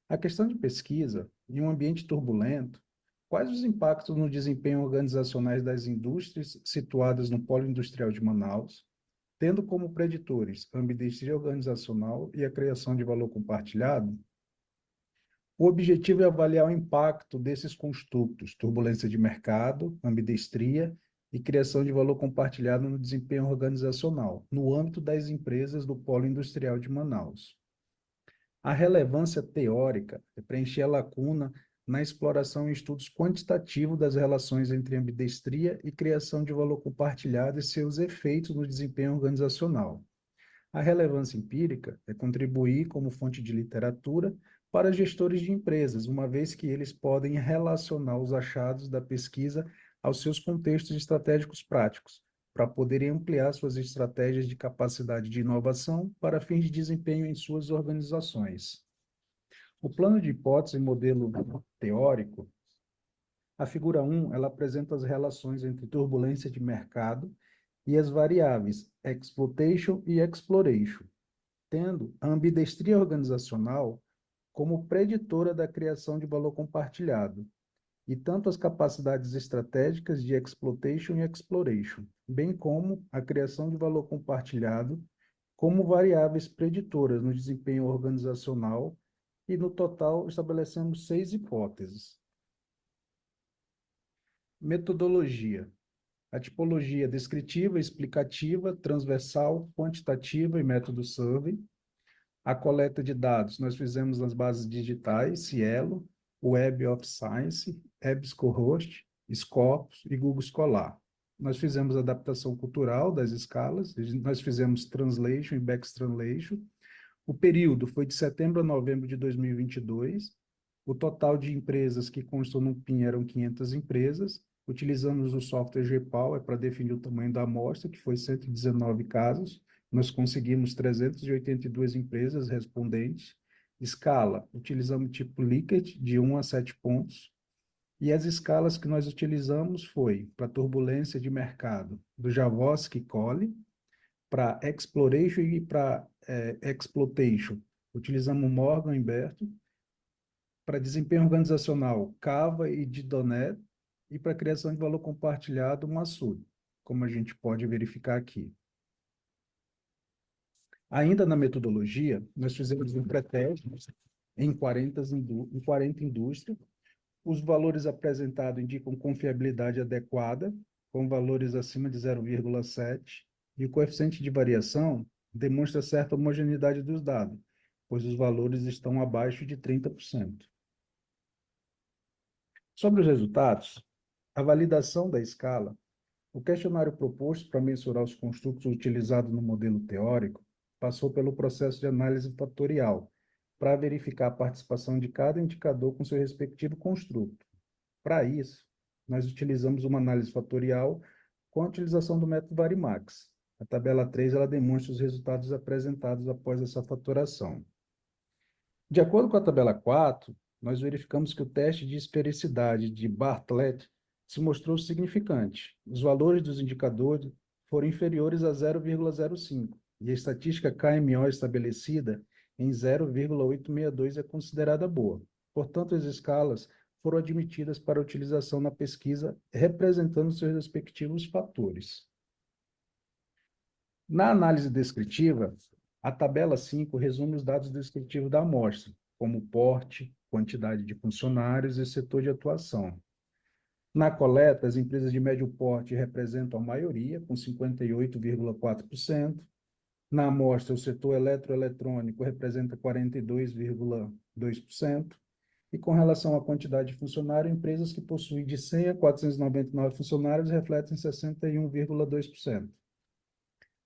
A questão de pesquisa, em um ambiente turbulento, quais os impactos no desempenho organizacionais das indústrias situadas no Polo Industrial de Manaus, tendo como preditores a ambidestria organizacional e a criação de valor compartilhado? O objetivo é avaliar o impacto desses construtos, turbulência de mercado, ambidestria e criação de valor compartilhado no desempenho organizacional, no âmbito das empresas do Polo Industrial de Manaus. A relevância teórica é preencher a lacuna na exploração e estudos quantitativos das relações entre ambidestria e criação de valor compartilhado e seus efeitos no desempenho organizacional. A relevância empírica é contribuir como fonte de literatura para gestores de empresas, uma vez que eles podem relacionar os achados da pesquisa aos seus contextos estratégicos práticos, para poderem ampliar suas estratégias de capacidade de inovação para fins de desempenho em suas organizações. O plano de hipótese e modelo teórico, a figura 1, ela apresenta as relações entre turbulência de mercado e as variáveis exploitation e exploration, tendo a ambidestria organizacional como preditora da criação de valor compartilhado, e tanto as capacidades estratégicas de exploitation e exploration, bem como a criação de valor compartilhado, como variáveis preditoras no desempenho organizacional, e no total estabelecemos 6 hipóteses. Metodologia. A tipologia descritiva, explicativa, transversal, quantitativa e método survey. A coleta de dados, nós fizemos nas bases digitais, Cielo, Web of Science, EBSCOhost, Scopus e Google Scholar. Nós fizemos adaptação cultural das escalas, nós fizemos translation e back translation. O período foi de setembro a novembro de 2022. O total de empresas que constam no PIN eram 500 empresas. Utilizamos o software GPower para definir o tamanho da amostra, que foi 119 casos. Nós conseguimos 382 empresas respondentes. Escala, utilizamos tipo Likert, de 1 a 7 pontos. E as escalas que nós utilizamos foi para turbulência de mercado, do Javoski e Colli, para exploration e para exploitation, utilizamos Morgan e Berto, para desempenho organizacional, Cava e Didonet, e para criação de valor compartilhado, Massud, como a gente pode verificar aqui. Ainda na metodologia, nós fizemos um pré-teste em 40 indústrias. Os valores apresentados indicam confiabilidade adequada, com valores acima de 0,7, e o coeficiente de variação demonstra certa homogeneidade dos dados, pois os valores estão abaixo de 30%. Sobre os resultados, a validação da escala, o questionário proposto para mensurar os construtos utilizados no modelo teórico passou pelo processo de análise fatorial, para verificar a participação de cada indicador com seu respectivo construto. Para isso, nós utilizamos uma análise fatorial com a utilização do método Varimax. A tabela 3 ela demonstra os resultados apresentados após essa fatoração. De acordo com a tabela 4, nós verificamos que o teste de esfericidade de Bartlett se mostrou significante. Os valores dos indicadores foram inferiores a 0,05, e a estatística KMO estabelecida em 0,862 é considerada boa. Portanto, as escalas foram admitidas para utilização na pesquisa, representando seus respectivos fatores. Na análise descritiva, a tabela 5 resume os dados descritivos da amostra, como porte, quantidade de funcionários e setor de atuação. Na coleta, as empresas de médio porte representam a maioria, com 58,4%. Na amostra, o setor eletroeletrônico representa 42,2%. E com relação à quantidade de funcionários, empresas que possuem de 100 a 499 funcionários refletem 61,2%.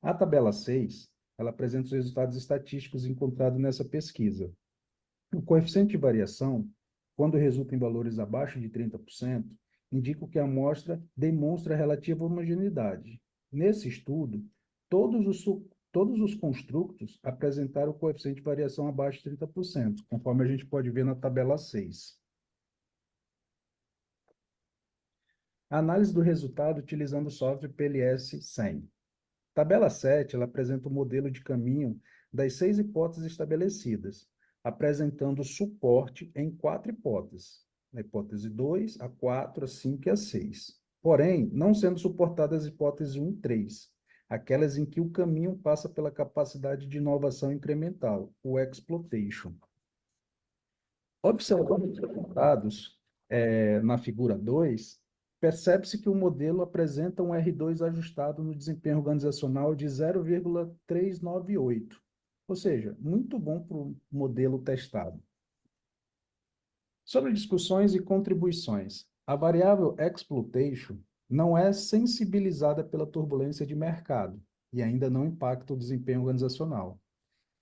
A tabela 6, ela apresenta os resultados estatísticos encontrados nessa pesquisa. O coeficiente de variação, quando resulta em valores abaixo de 30%, indica que a amostra demonstra relativa homogeneidade. Nesse estudo, todos os construtos apresentaram o coeficiente de variação abaixo de 30%, conforme a gente pode ver na tabela 6. A análise do resultado utilizando o software PLS 100. Tabela 7, ela apresenta o modelo de caminho das 6 hipóteses estabelecidas, apresentando suporte em 4 hipóteses, a hipótese 2, a 4, a 5 e a 6. Porém, não sendo suportadas as hipóteses 1 e 3, aquelas em que o caminho passa pela capacidade de inovação incremental, o exploitation. Observando os resultados na figura 2, percebe-se que o modelo apresenta um R2 ajustado no desempenho organizacional de 0,398, ou seja, muito bom para o modelo testado. Sobre discussões e contribuições, a variável exploitation não é sensibilizada pela turbulência de mercado e ainda não impacta o desempenho organizacional.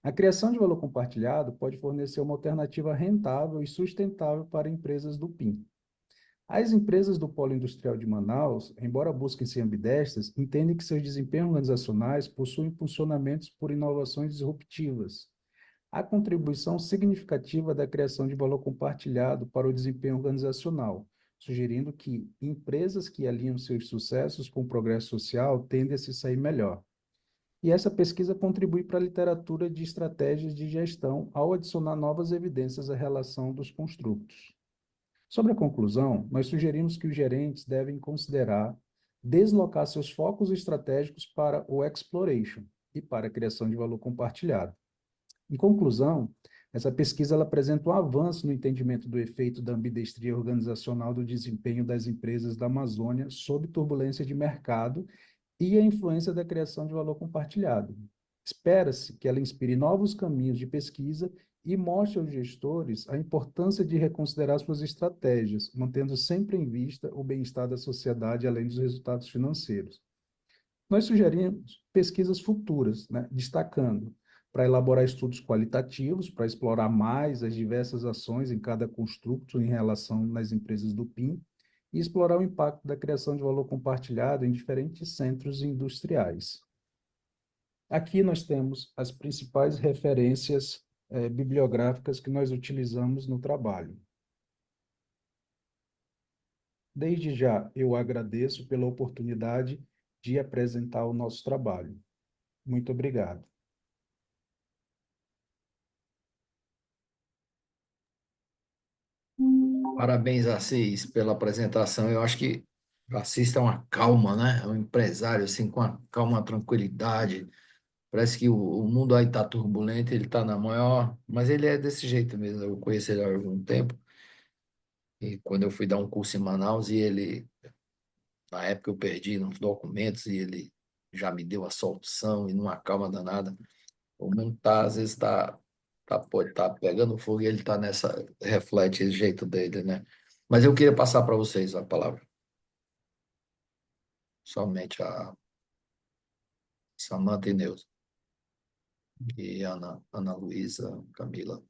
A criação de valor compartilhado pode fornecer uma alternativa rentável e sustentável para empresas do PIM. As empresas do Polo Industrial de Manaus, embora busquem ser ambidestras, entendem que seus desempenhos organizacionais possuem impulsionamentos por inovações disruptivas. A contribuição significativa da criação de valor compartilhado para o desempenho organizacional, sugerindo que empresas que alinham seus sucessos com o progresso social tendem a se sair melhor. E essa pesquisa contribui para a literatura de estratégias de gestão ao adicionar novas evidências à relação dos construtos. Sobre a conclusão, nós sugerimos que os gerentes devem considerar deslocar seus focos estratégicos para o exploration e para a criação de valor compartilhado. Em conclusão, essa pesquisa ela apresenta um avanço no entendimento do efeito da ambidestria organizacional do desempenho das empresas da Amazônia sob turbulência de mercado e a influência da criação de valor compartilhado. Espera-se que ela inspire novos caminhos de pesquisa e mostre aos gestores a importância de reconsiderar suas estratégias, mantendo sempre em vista o bem-estar da sociedade, além dos resultados financeiros. Nós sugerimos pesquisas futuras, destacando para elaborar estudos qualitativos, para explorar mais as diversas ações em cada construto em relação nas empresas do PIM, e explorar o impacto da criação de valor compartilhado em diferentes centros industriais. Aqui nós temos as principais referências bibliográficas que nós utilizamos no trabalho. Desde já, eu agradeço pela oportunidade de apresentar o nosso trabalho. Muito obrigado. Parabéns, Assis, pela apresentação. Eu acho que o Assis é uma calma, né? É um empresário, assim, com uma calma, uma tranquilidade. Parece que o mundo aí está turbulento, ele está na maior... Mas ele é desse jeito mesmo. Eu conheço ele há algum tempo. E quando eu fui dar um curso em Manaus, e ele... Na época eu perdi uns documentos e ele já me deu a solução e numa calma danada. O mundo tá, às vezes pode estar pegando fogo e ele está nessa... Reflete esse jeito dele, né? Mas eu queria passar para vocês a palavra. Somente a Samanta e Neuza. E Ana Luísa, Camila.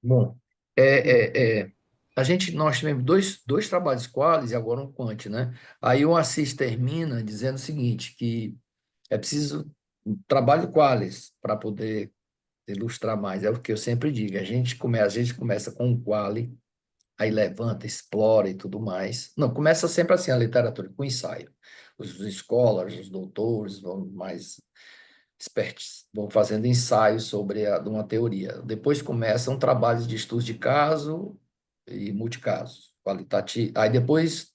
Bom, nós tivemos dois trabalhos qualis e agora um quant, né? Aí o Assis termina dizendo o seguinte, que é preciso um trabalho qualis para poder ilustrar mais. É o que eu sempre digo, a gente começa com um quali, aí levanta, explora e tudo mais. Não, começa sempre assim a literatura, com ensaio. Os scholars, os doutores vão mais experts, vão fazendo ensaios sobre uma teoria. Depois começam trabalhos de estudos de caso e multicasos, qualitativo. Aí depois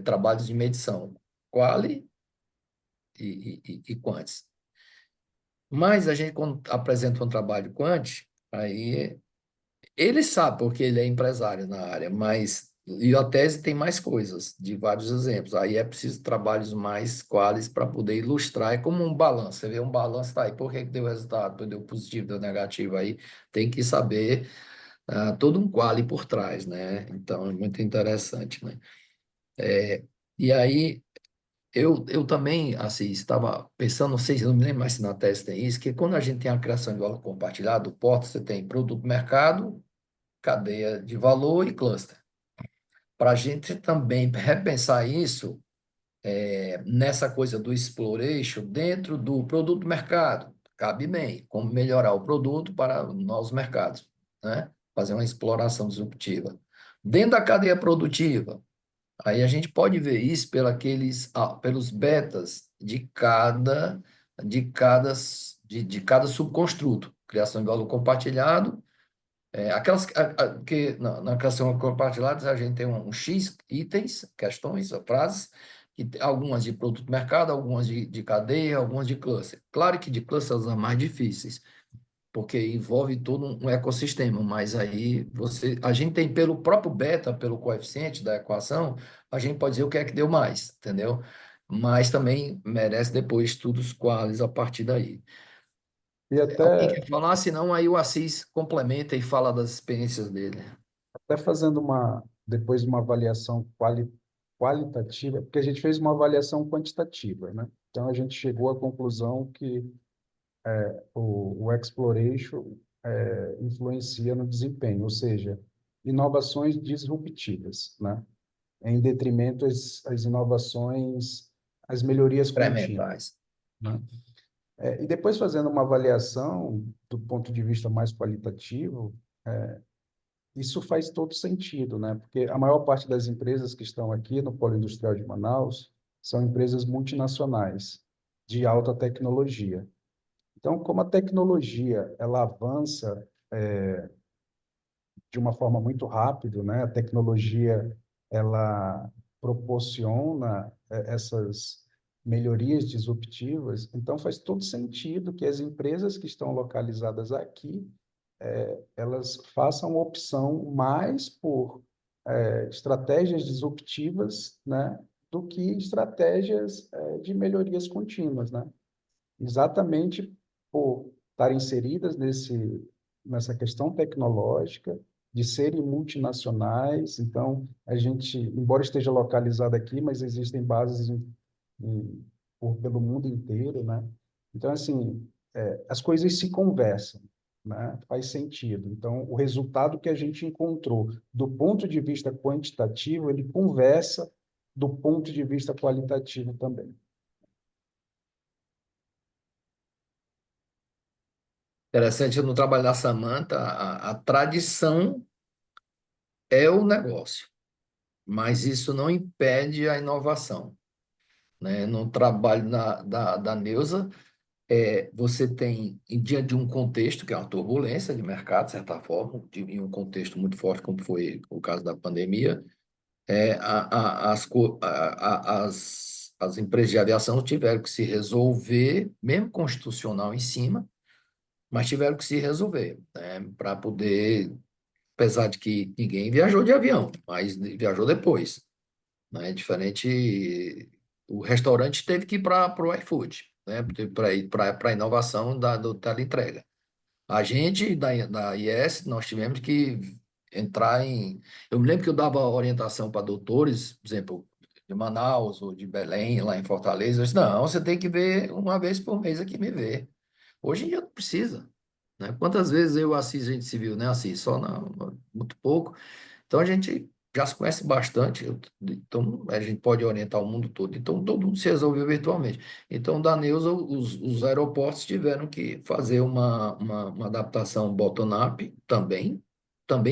trabalhos de medição, quali e quants. Mas a gente, quando apresenta um trabalho quant, aí ele sabe, porque ele é empresário na área, mas e a tese tem mais coisas, de vários exemplos. Aí é preciso trabalhos mais quais para poder ilustrar. É como um balanço. Você vê um balanço, tá aí, por que que deu resultado? Deu positivo, deu negativo? Aí tem que saber todo um quali por trás, né? Então é muito interessante, né? E aí eu também, assim, estava pensando, não sei, eu não me lembro mais se na tese tem isso, que quando a gente tem a criação de valor compartilhado, o porta, você tem produto mercado, cadeia de valor e cluster. Para a gente também repensar isso nessa coisa do exploration dentro do produto mercado, cabe bem, como melhorar o produto para novos mercados, né? Fazer uma exploração disruptiva. Dentro da cadeia produtiva, aí a gente pode ver isso pelos betas de cada subconstruto. Criação de valor compartilhado. Que na criação compartilhada a gente tem um X itens, questões, frases, algumas de produto mercado, algumas de cadeia, algumas de cluster. Claro que de cluster são as mais difíceis, porque envolve todo um ecossistema, mas aí a gente tem pelo próprio beta, pelo coeficiente da equação, a gente pode dizer o que é que deu mais, entendeu? Mas também merece depois estudos qualis a partir daí. E Alguém até, quer falar? Senão aí o Assis complementa e fala das experiências dele. até fazendo depois uma avaliação qualitativa, porque a gente fez uma avaliação quantitativa, né? Então, a gente chegou à conclusão que o exploration influencia no desempenho, ou seja, inovações disruptivas, né? Em detrimento às inovações, às melhorias contínuas, Experimentais. né? E depois fazendo uma avaliação do ponto de vista mais qualitativo, isso faz todo sentido, né? Porque a maior parte das empresas que estão aqui no Polo Industrial de Manaus são empresas multinacionais de alta tecnologia. Então, como a tecnologia ela avança de uma forma muito rápida, né? A tecnologia ela proporciona essas melhorias disruptivas, então faz todo sentido que as empresas que estão localizadas aqui elas façam opção mais por estratégias disruptivas, né, do que estratégias de melhorias contínuas, né? Exatamente por estar inseridas nessa questão tecnológica, de serem multinacionais. Então, a gente, embora esteja localizado aqui, mas existem bases pelo mundo inteiro, né? Então, assim, as coisas se conversam, né? Faz sentido. Então, o resultado que a gente encontrou do ponto de vista quantitativo, ele conversa do ponto de vista qualitativo também. Interessante no trabalho da Samantha, a tradição é o negócio, mas isso não impede a inovação, né? No trabalho da Neuza, você tem, em diante de um contexto, que é uma turbulência de mercado, de certa forma, em um contexto muito forte, como foi o caso da pandemia, as empresas de aviação tiveram que se resolver, mesmo constitucional em cima, mas tiveram que se resolver, né, para poder, apesar de que ninguém viajou de avião, mas viajou depois, né, diferente, o restaurante teve que ir para o iFood, né, para ir para a inovação do teleentrega. A gente da IES, nós tivemos que entrar em. Eu me lembro que eu dava orientação para doutores, por exemplo, de Manaus ou de Belém, lá em Fortaleza. Eu disse, não, você tem que ver uma vez por mês aqui me ver. Hoje em dia não precisa, né? Quantas vezes eu assisto gente se viu, né? Assim, só muito pouco. Então a gente já se conhece bastante, então a gente pode orientar o mundo todo. Então todo mundo se resolveu virtualmente. Então, da Neuza, os aeroportos tiveram que fazer uma adaptação bottom-up também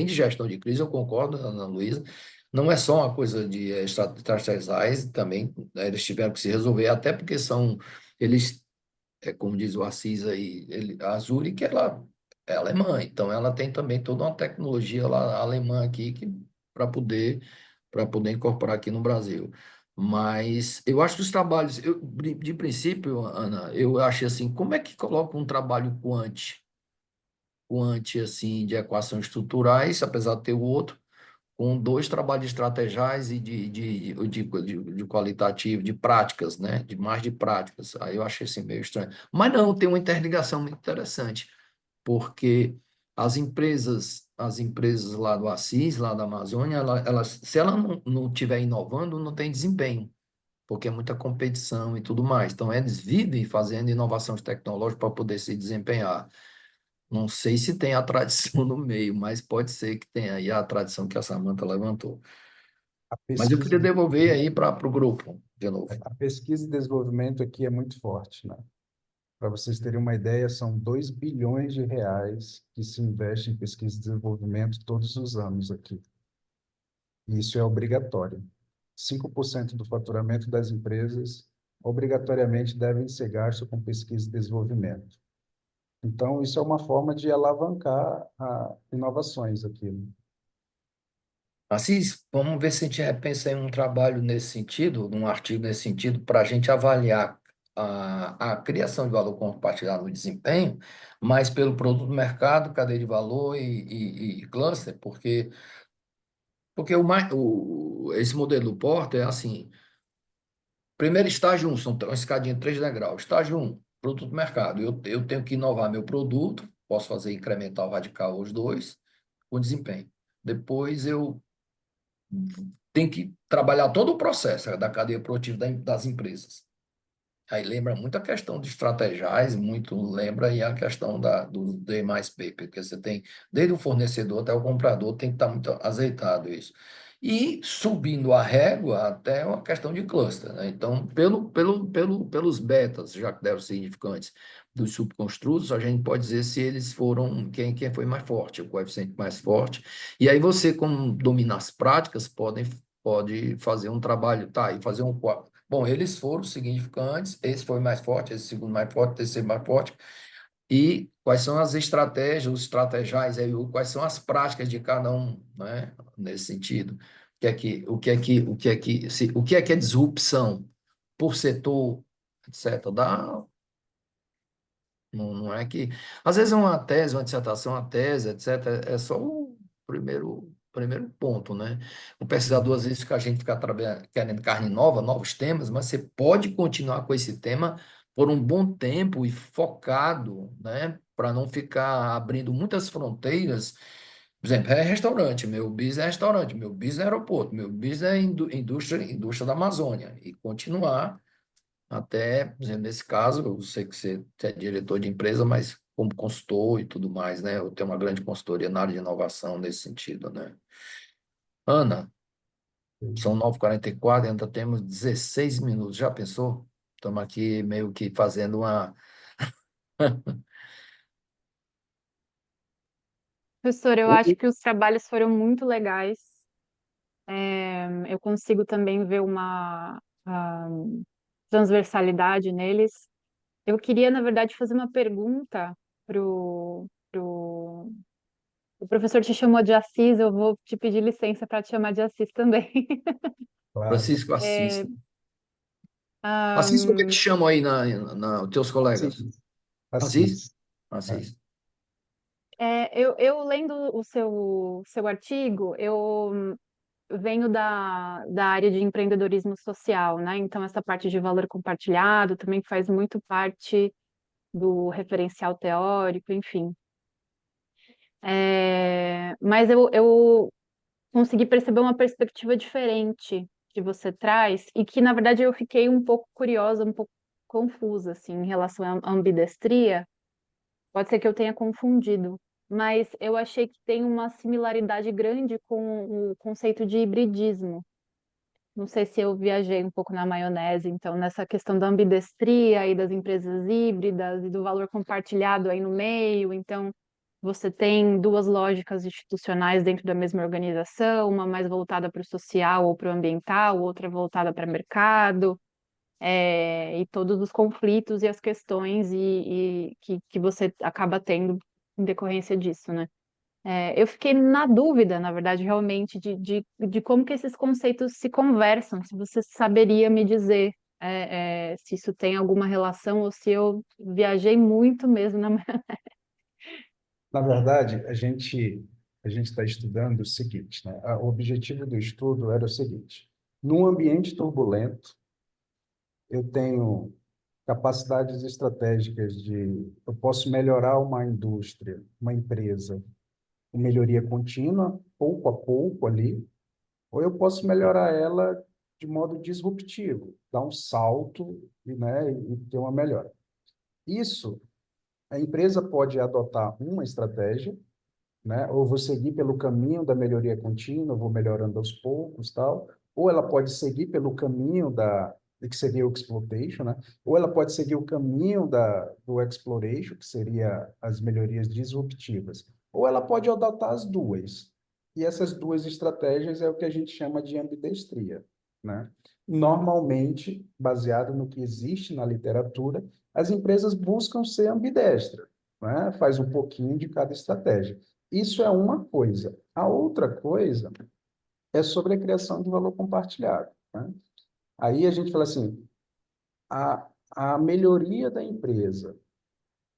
de gestão de crise, eu concordo, Ana Luísa. Não é só uma coisa de estratégias, também eles tiveram que se resolver, até porque eles, como diz o Assis aí, a Zurich, ela é alemã, então ela tem também toda uma tecnologia lá, alemã aqui para poder incorporar aqui no Brasil. Mas eu acho que os trabalhos, de princípio, Ana, eu achei assim, como é que coloca um trabalho quant assim, de equações estruturais, apesar de ter o outro, com dois trabalhos estratégiais e de qualitativo, de práticas, né? Mais de práticas. Aí eu achei assim meio estranho. Mas não, tem uma interligação muito interessante, porque as empresas lá do Assis, lá da Amazônia, se ela não estiver inovando, não tem desempenho, porque é muita competição e tudo mais. Então, eles vivem fazendo inovações tecnológicas para poder se desempenhar. Não sei se tem a tradição no meio, mas pode ser que tenha aí a tradição que a Samantha levantou. A Mas eu pesquisa queria devolver aí para o grupo, de novo. A pesquisa e desenvolvimento aqui é muito forte, né? Para vocês terem uma ideia, são 2 bilhões de reais que se investe em pesquisa e desenvolvimento todos os anos aqui. Isso é obrigatório. 5% do faturamento das empresas obrigatoriamente devem ser gastos com pesquisa e desenvolvimento. Então, isso é uma forma de alavancar inovações aqui, né? Assis, vamos ver se a gente repensa em um trabalho nesse sentido, num artigo nesse sentido, para a gente avaliar a criação de valor compartilhado no desempenho, mas pelo produto do mercado, cadeia de valor e cluster, porque esse modelo do Porter é assim, primeiro estágio 1, são uma escadinha de 3 degraus. Estágio 1, produto do mercado. Eu tenho que inovar meu produto, posso fazer incremental, radical, os dois, com desempenho. Depois eu tem que trabalhar todo o processo da cadeia produtiva das empresas. Aí lembra muito a questão de estratégias, muito lembra aí a questão do D mais P, porque você tem, desde o fornecedor até o comprador, tem que estar muito azeitado isso. E subindo a régua até uma questão de cluster, né? Então, pelos betas, já que deram significantes dos subconstrutos, a gente pode dizer se eles foram, quem foi mais forte, o coeficiente mais forte. E aí você, como domina as práticas, pode fazer um trabalho, tá, e fazer um quadro. Bom, eles foram significantes, esse foi mais forte, esse segundo mais forte, terceiro mais forte. E quais são as estratégias, os estrategiais, aí, quais são as práticas de cada um, né, nesse sentido? O que é que é disrupção por setor, etc. Não é que. Às vezes é uma tese, uma dissertação, uma tese, etc. É só o primeiro ponto, né? O pesquisador, às vezes, a gente fica querendo carne nova, novos temas, mas você pode continuar com esse tema por um bom tempo e focado, né? Para não ficar abrindo muitas fronteiras. Por exemplo, é restaurante, meu business é restaurante, meu business é aeroporto, meu business é indústria da Amazônia. E continuar até, por exemplo, nesse caso, eu sei que você é diretor de empresa, mas como consultor e tudo mais, né? Eu tenho uma grande consultoria na área de inovação nesse sentido, né? Ana, são 9h44, ainda temos 16 minutos. Já pensou? Estamos aqui meio que fazendo uma. Professor, eu acho que os trabalhos foram muito legais. Eu consigo também ver uma transversalidade neles. Eu queria, na verdade, fazer uma pergunta pro... O professor te chamou de Assis, eu vou te pedir licença para te chamar de Assis também. Claro. Francisco Assis. É, Assis, como é que ahn, chamam aí os teus colegas? Assis. Assis? Assis. É. Assis. eu lendo o seu artigo, eu venho da área de empreendedorismo social, né? Então, essa parte de valor compartilhado também faz muito parte do referencial teórico, enfim. Mas eu consegui perceber uma perspectiva diferente que você traz e que, na verdade, eu fiquei um pouco curiosa, um pouco confusa, assim, em relação à ambidestria. Pode ser que eu tenha confundido, mas eu achei que tem uma similaridade grande com o conceito de hibridismo. Não sei se eu viajei um pouco na maionese, então, nessa questão da ambidestria e das empresas híbridas e do valor compartilhado aí no meio. Então, você tem duas lógicas institucionais dentro da mesma organização, uma mais voltada para o social ou para o ambiental, outra voltada para o mercado, e todos os conflitos e as questões que você acaba tendo em decorrência disso, né? Eu fiquei na dúvida, na verdade, realmente, de como que esses conceitos se conversam, se você saberia me dizer se isso tem alguma relação ou se eu viajei muito mesmo na. Na verdade, a gente está estudando o seguinte, né? O objetivo do estudo era o seguinte: num ambiente turbulento, eu tenho capacidades estratégicas eu posso melhorar uma indústria, uma empresa, com melhoria contínua, pouco a pouco ali, ou eu posso melhorar ela de modo disruptivo, dar um salto e ter uma melhora. Isso, a empresa pode adotar uma estratégia, né? Ou vou seguir pelo caminho da melhoria contínua, vou melhorando aos poucos, tal. Ou ela pode seguir pelo caminho que seria o exploitation, né? Ou ela pode seguir o caminho do exploration, que seria as melhorias disruptivas. Ou ela pode adotar as duas. E essas duas estratégias é o que a gente chama de ambidestria, né? Normalmente, baseado no que existe na literatura, as empresas buscam ser ambidestras, né? Faz um pouquinho de cada estratégia. Isso é uma coisa. A outra coisa é sobre a criação de valor compartilhado, né? Aí a gente fala assim, a melhoria da empresa,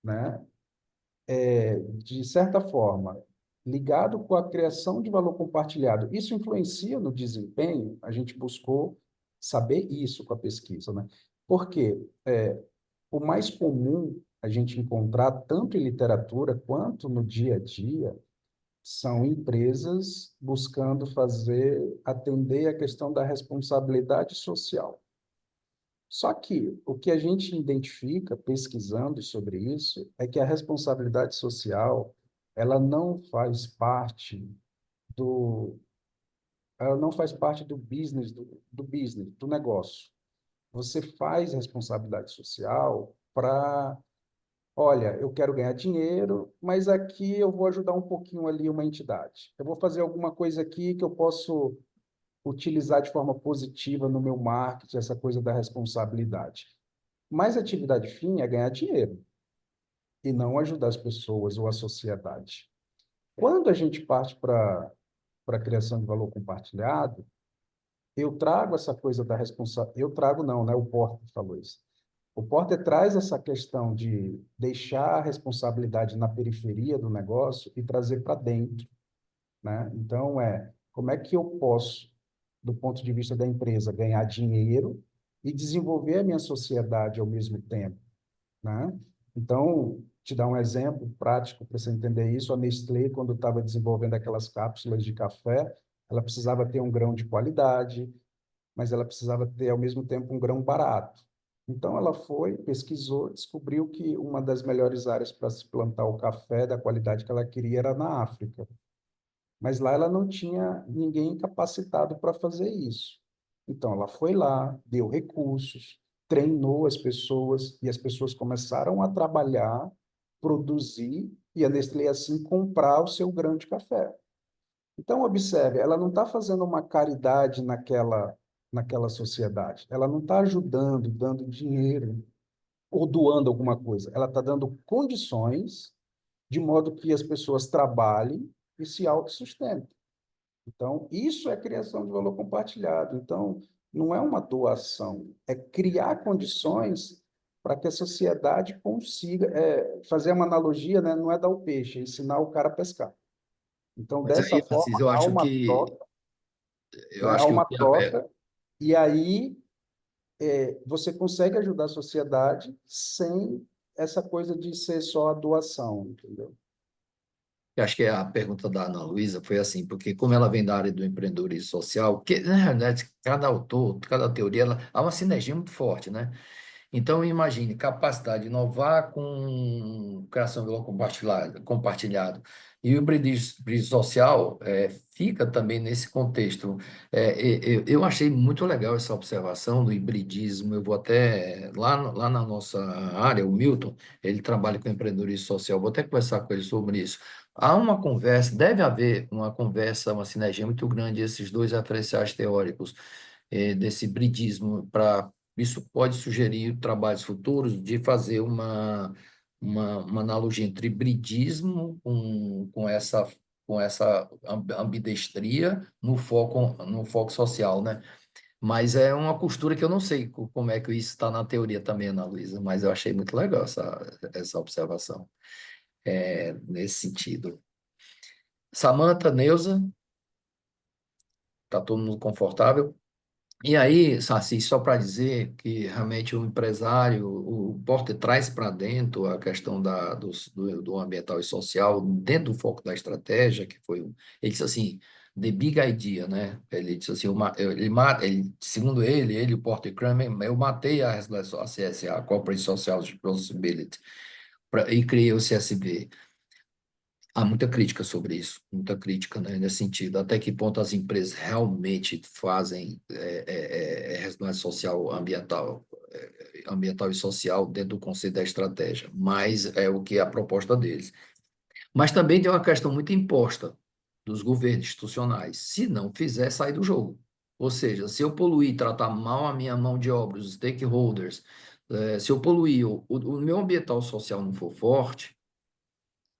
né, de certa forma, ligado com a criação de valor compartilhado, isso influencia no desempenho? A gente buscou saber isso com a pesquisa, né? Porque o mais comum a gente encontrar, tanto em literatura quanto no dia a dia, são empresas buscando atender a questão da responsabilidade social. Só que o que a gente identifica pesquisando sobre isso é que a responsabilidade social, ela não faz parte do, ela não faz parte do business, do business, do negócio. Você faz responsabilidade social para, olha, eu quero ganhar dinheiro, mas aqui eu vou ajudar um pouquinho ali uma entidade. Eu vou fazer alguma coisa aqui que eu posso utilizar de forma positiva no meu marketing, essa coisa da responsabilidade. Mas a atividade fim é ganhar dinheiro e não ajudar as pessoas ou a sociedade. Quando a gente parte para a criação de valor compartilhado, eu trago essa coisa da responsabilidade. Eu trago, não, né? O Porter falou isso. O Porter traz essa questão de deixar a responsabilidade na periferia do negócio e trazer para dentro, né? Então, como é que eu posso, do ponto de vista da empresa, ganhar dinheiro e desenvolver a minha sociedade ao mesmo tempo, né? Então, te dar um exemplo prático para você entender isso, a Nestlé, quando estava desenvolvendo aquelas cápsulas de café, ela precisava ter um grão de qualidade, mas ela precisava ter, ao mesmo tempo, um grão barato. Então, ela foi, pesquisou, descobriu que uma das melhores áreas para se plantar o café da qualidade que ela queria era na África. Mas lá ela não tinha ninguém capacitado para fazer isso. Então, ela foi lá, deu recursos, treinou as pessoas, e as pessoas começaram a trabalhar, produzir, e a Nestlé, assim, comprar o seu grão de café. Então, observe, ela não está fazendo uma caridade naquela sociedade. Ela não está ajudando, dando dinheiro ou doando alguma coisa. Ela está dando condições de modo que as pessoas trabalhem e se autossustentem. Então, isso é criação de valor compartilhado. Então, não é uma doação, é criar condições para que a sociedade consiga fazer uma analogia, né? Não é dar o peixe, é ensinar o cara a pescar. Então, Mas dessa aí, Francisco, forma, há uma troca, eu né? Há acho que o uma que troca, e aí você consegue ajudar a sociedade sem essa coisa de ser só a doação, entendeu? eu acho que a pergunta da Ana Luísa foi assim, porque como ela vem da área do empreendedorismo social, que na realidade cada autor, cada teoria, há uma sinergia muito forte, né? Então, imagine capacidade de inovar com criação de valor compartilhado. E o hibridismo social fica também nesse contexto. Eu achei muito legal essa observação do hibridismo. Eu vou até, lá na nossa área, o Milton, ele trabalha com empreendedorismo social, vou até conversar com ele sobre isso. Há uma conversa, deve haver uma conversa, uma sinergia muito grande, esses dois referenciais teóricos, desse hibridismo para isso pode sugerir trabalhos futuros de fazer uma analogia entre hibridismo com essa ambidestria no foco social, né? Mas é uma costura que eu não sei como é que isso está na teoria também, Ana Luísa, mas eu achei muito legal essa observação, nesse sentido. Samantha, Neuza, está todo mundo confortável? E aí, Saci, só para dizer que realmente o empresário, o Porter traz para dentro a questão do ambiental e social, dentro do foco da estratégia, que foi, ele disse assim, the big idea, né? Ele disse assim, segundo ele, o Porter Kramer, eu matei a CSA, a Corporate Social Responsibility, e criei o CSV. Há muita crítica sobre isso, muita crítica, né, nesse sentido. Até que ponto as empresas realmente fazem responsabilidade social, ambiental e social dentro do conceito da estratégia, mas é o que é a proposta deles. Mas também tem uma questão muito imposta, dos governos institucionais. Se não fizer, sai do jogo. Ou seja, se eu poluir, tratar mal a minha mão de obra, os stakeholders, se eu poluir, o meu ambiental social não for forte,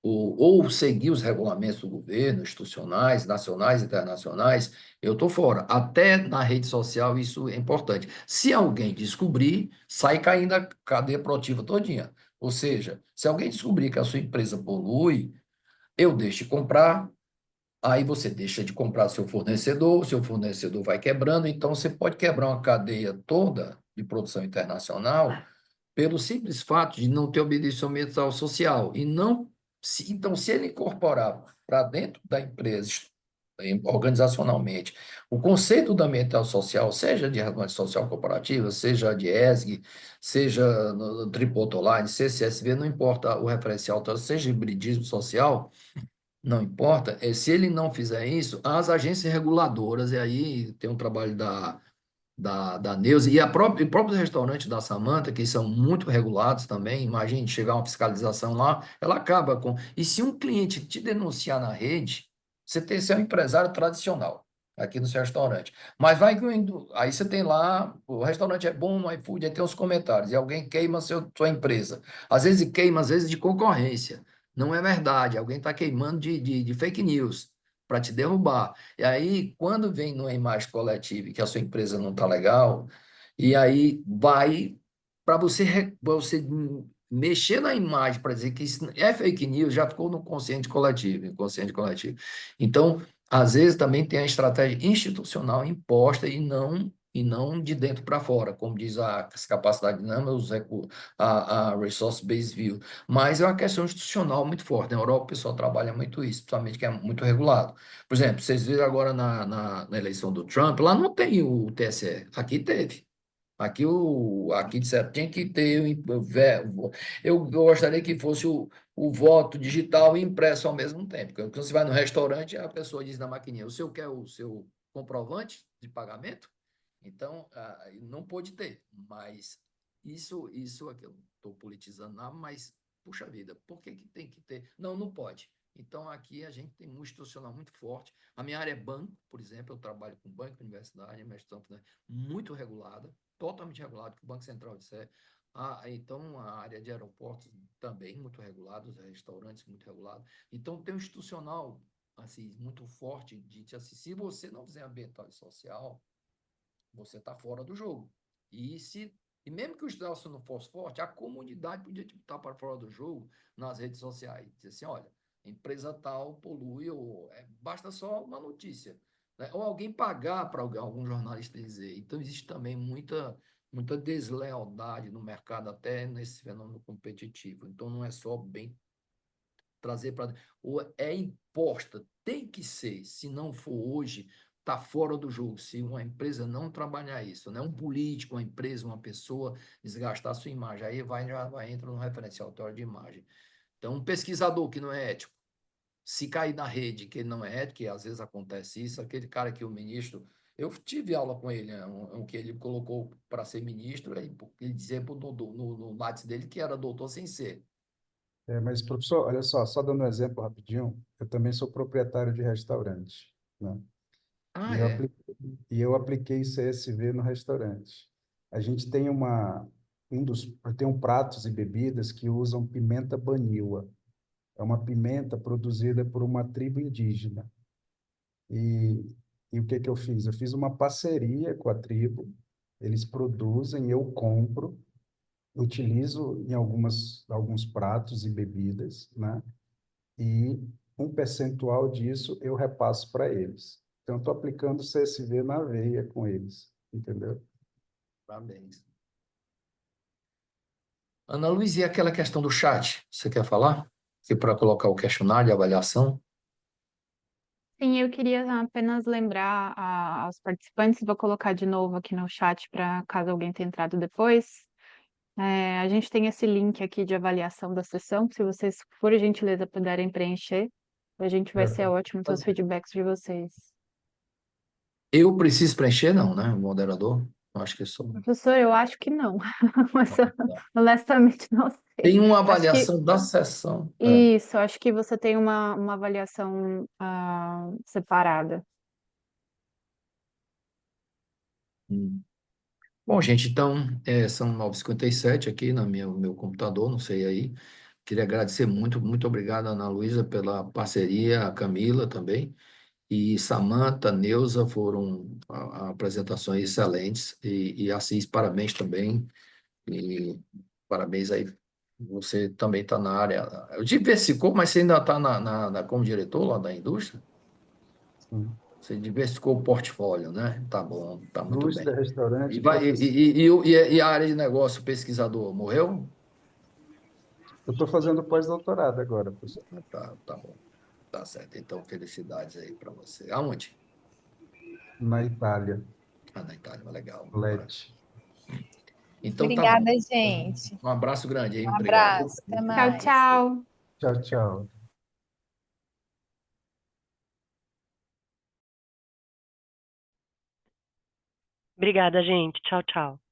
ou seguir os regulamentos do governo, institucionais, nacionais, internacionais, eu estou fora. Até na rede social isso é importante. Se alguém descobrir, sai caindo a cadeia produtiva todinha. Ou seja, se alguém descobrir que a sua empresa polui, eu deixo de comprar, aí você deixa de comprar seu fornecedor vai quebrando, então você pode quebrar uma cadeia toda de produção internacional pelo simples fato de não ter obediência ao social. E não, então, se ele incorporar para dentro da empresa, organizacionalmente, o conceito da ambiental social, seja de responsabilidade social corporativa, seja de ESG, seja no Triple Bottom Line, CSSV, não importa o referencial, seja hibridismo social, não importa, se ele não fizer isso, as agências reguladoras, e aí tem um trabalho da Neuza, e e próprios restaurantes da Samanta, que são muito regulados também, imagine chegar uma fiscalização lá, ela acaba com... E se um cliente te denunciar na rede, você é um empresário tradicional, aqui no seu restaurante, mas vai indo, aí você tem lá, o restaurante é bom no iFood, aí tem os comentários, e alguém queima sua empresa, às vezes queima, às vezes de concorrência, não é verdade, alguém está queimando de fake news para te derrubar. E aí, quando vem numa imagem coletiva e que a sua empresa não está legal, e aí vai para você mexer na imagem para dizer que isso é fake news, já ficou no consciente coletivo, inconsciente coletivo. Então, às vezes também tem a estratégia institucional imposta e não de dentro para fora, como diz a capacidade dinâmica, a resource-based view. Mas é uma questão institucional muito forte. Na Europa, o pessoal trabalha muito isso, principalmente que é muito regulado. Por exemplo, vocês viram agora na eleição do Trump, lá não tem o TSE, aqui teve. Aqui disseram, tem que ter. Eu gostaria que fosse o voto digital e impresso ao mesmo tempo. Porque quando você vai no restaurante, a pessoa diz na maquininha: o senhor quer o seu comprovante de pagamento? Então, não pode ter. Mas isso aqui, eu estou politizando nada, mas, puxa vida, por que tem que ter? Não, não pode. Então, aqui a gente tem um institucional muito forte. A minha área é banco, por exemplo, eu trabalho com banco, universidade, investigação muito regulada, totalmente regulado, que o Banco Central disser. Então, a área de aeroportos também muito regulada, os restaurantes muito regulados. Então, tem um institucional assim, muito forte assim, se você não fizer ambiental e social, você está fora do jogo. E mesmo que o Estado não fosse forte, a comunidade podia estar para fora do jogo nas redes sociais. Dizer assim, olha, empresa tal polui, basta só uma notícia. Né? Ou alguém pagar para algum jornalista dizer. Então, existe também muita deslealdade no mercado, até nesse fenômeno competitivo. Então, não é só bem trazer para... Ou é imposta, tem que ser, se não for hoje, está fora do jogo. Se uma empresa não trabalhar isso, né? Um político, uma empresa, uma pessoa desgastar a sua imagem, aí já vai entra no referencial teórico de imagem. Então, um pesquisador que não é ético, se cair na rede que ele não é ético, e às vezes acontece isso, aquele cara que o ministro, eu tive aula com ele, né? Que ele colocou para ser ministro, ele dizia no lápis dele que era doutor sem ser. Mas, professor, olha só dando um exemplo rapidinho, eu também sou proprietário de restaurante, né? E Ah, eu é? apliquei, e eu apliquei CSV no restaurante. A gente tem tem pratos e bebidas que usam pimenta baniwa. É uma pimenta produzida por uma tribo indígena. E, e o que que eu fiz? Eu fiz uma parceria com a tribo, eles produzem, eu compro, utilizo em alguns pratos e bebidas, né? E um percentual disso eu repasso para eles. Então, estou aplicando CSV na veia com eles, entendeu? Parabéns. Ana Luiz, e aquela questão do chat? Você quer falar? Que para colocar o questionário de avaliação? Sim, eu queria apenas lembrar aos participantes, vou colocar de novo aqui no chat para caso alguém tenha entrado depois. A gente tem esse link aqui de avaliação da sessão, se vocês, por gentileza, puderem preencher, a gente vai ser ótimo ter os feedbacks de vocês. Eu preciso preencher, não, né? O moderador. Eu acho que sou. Professor, eu acho que não, mas eu Tá. honestamente não sei. Tem uma Acho que avaliação da sessão. isso, acho que você tem uma avaliação separada. Hum. Bom, gente, então, são 9h57 aqui no meu computador, não sei aí. Queria agradecer muito, muito obrigado, Ana Luísa, pela parceria, a Camila também, e Samantha, Neuza, foram apresentações excelentes, e Assis, parabéns também, e parabéns aí, você também está na área, diversificou, mas você ainda está como diretor lá da indústria? Sim. Você diversificou o portfólio, né? Tá bom, tá muito bem. Indústria, E, restaurante, vai, professor. e a área de negócio, pesquisador, morreu? Eu estou fazendo pós-doutorado agora, professor. Tá bom, tá certo. Então, felicidades aí para você. Aonde? Na Itália, Ah, na Itália, legal. Lecce. Então, tá bom. Obrigada, gente. Um abraço grande aí, Um obrigado. abraço, até Tchau, mais. tchau. Tchau, tchau. Obrigada, gente. Tchau, tchau.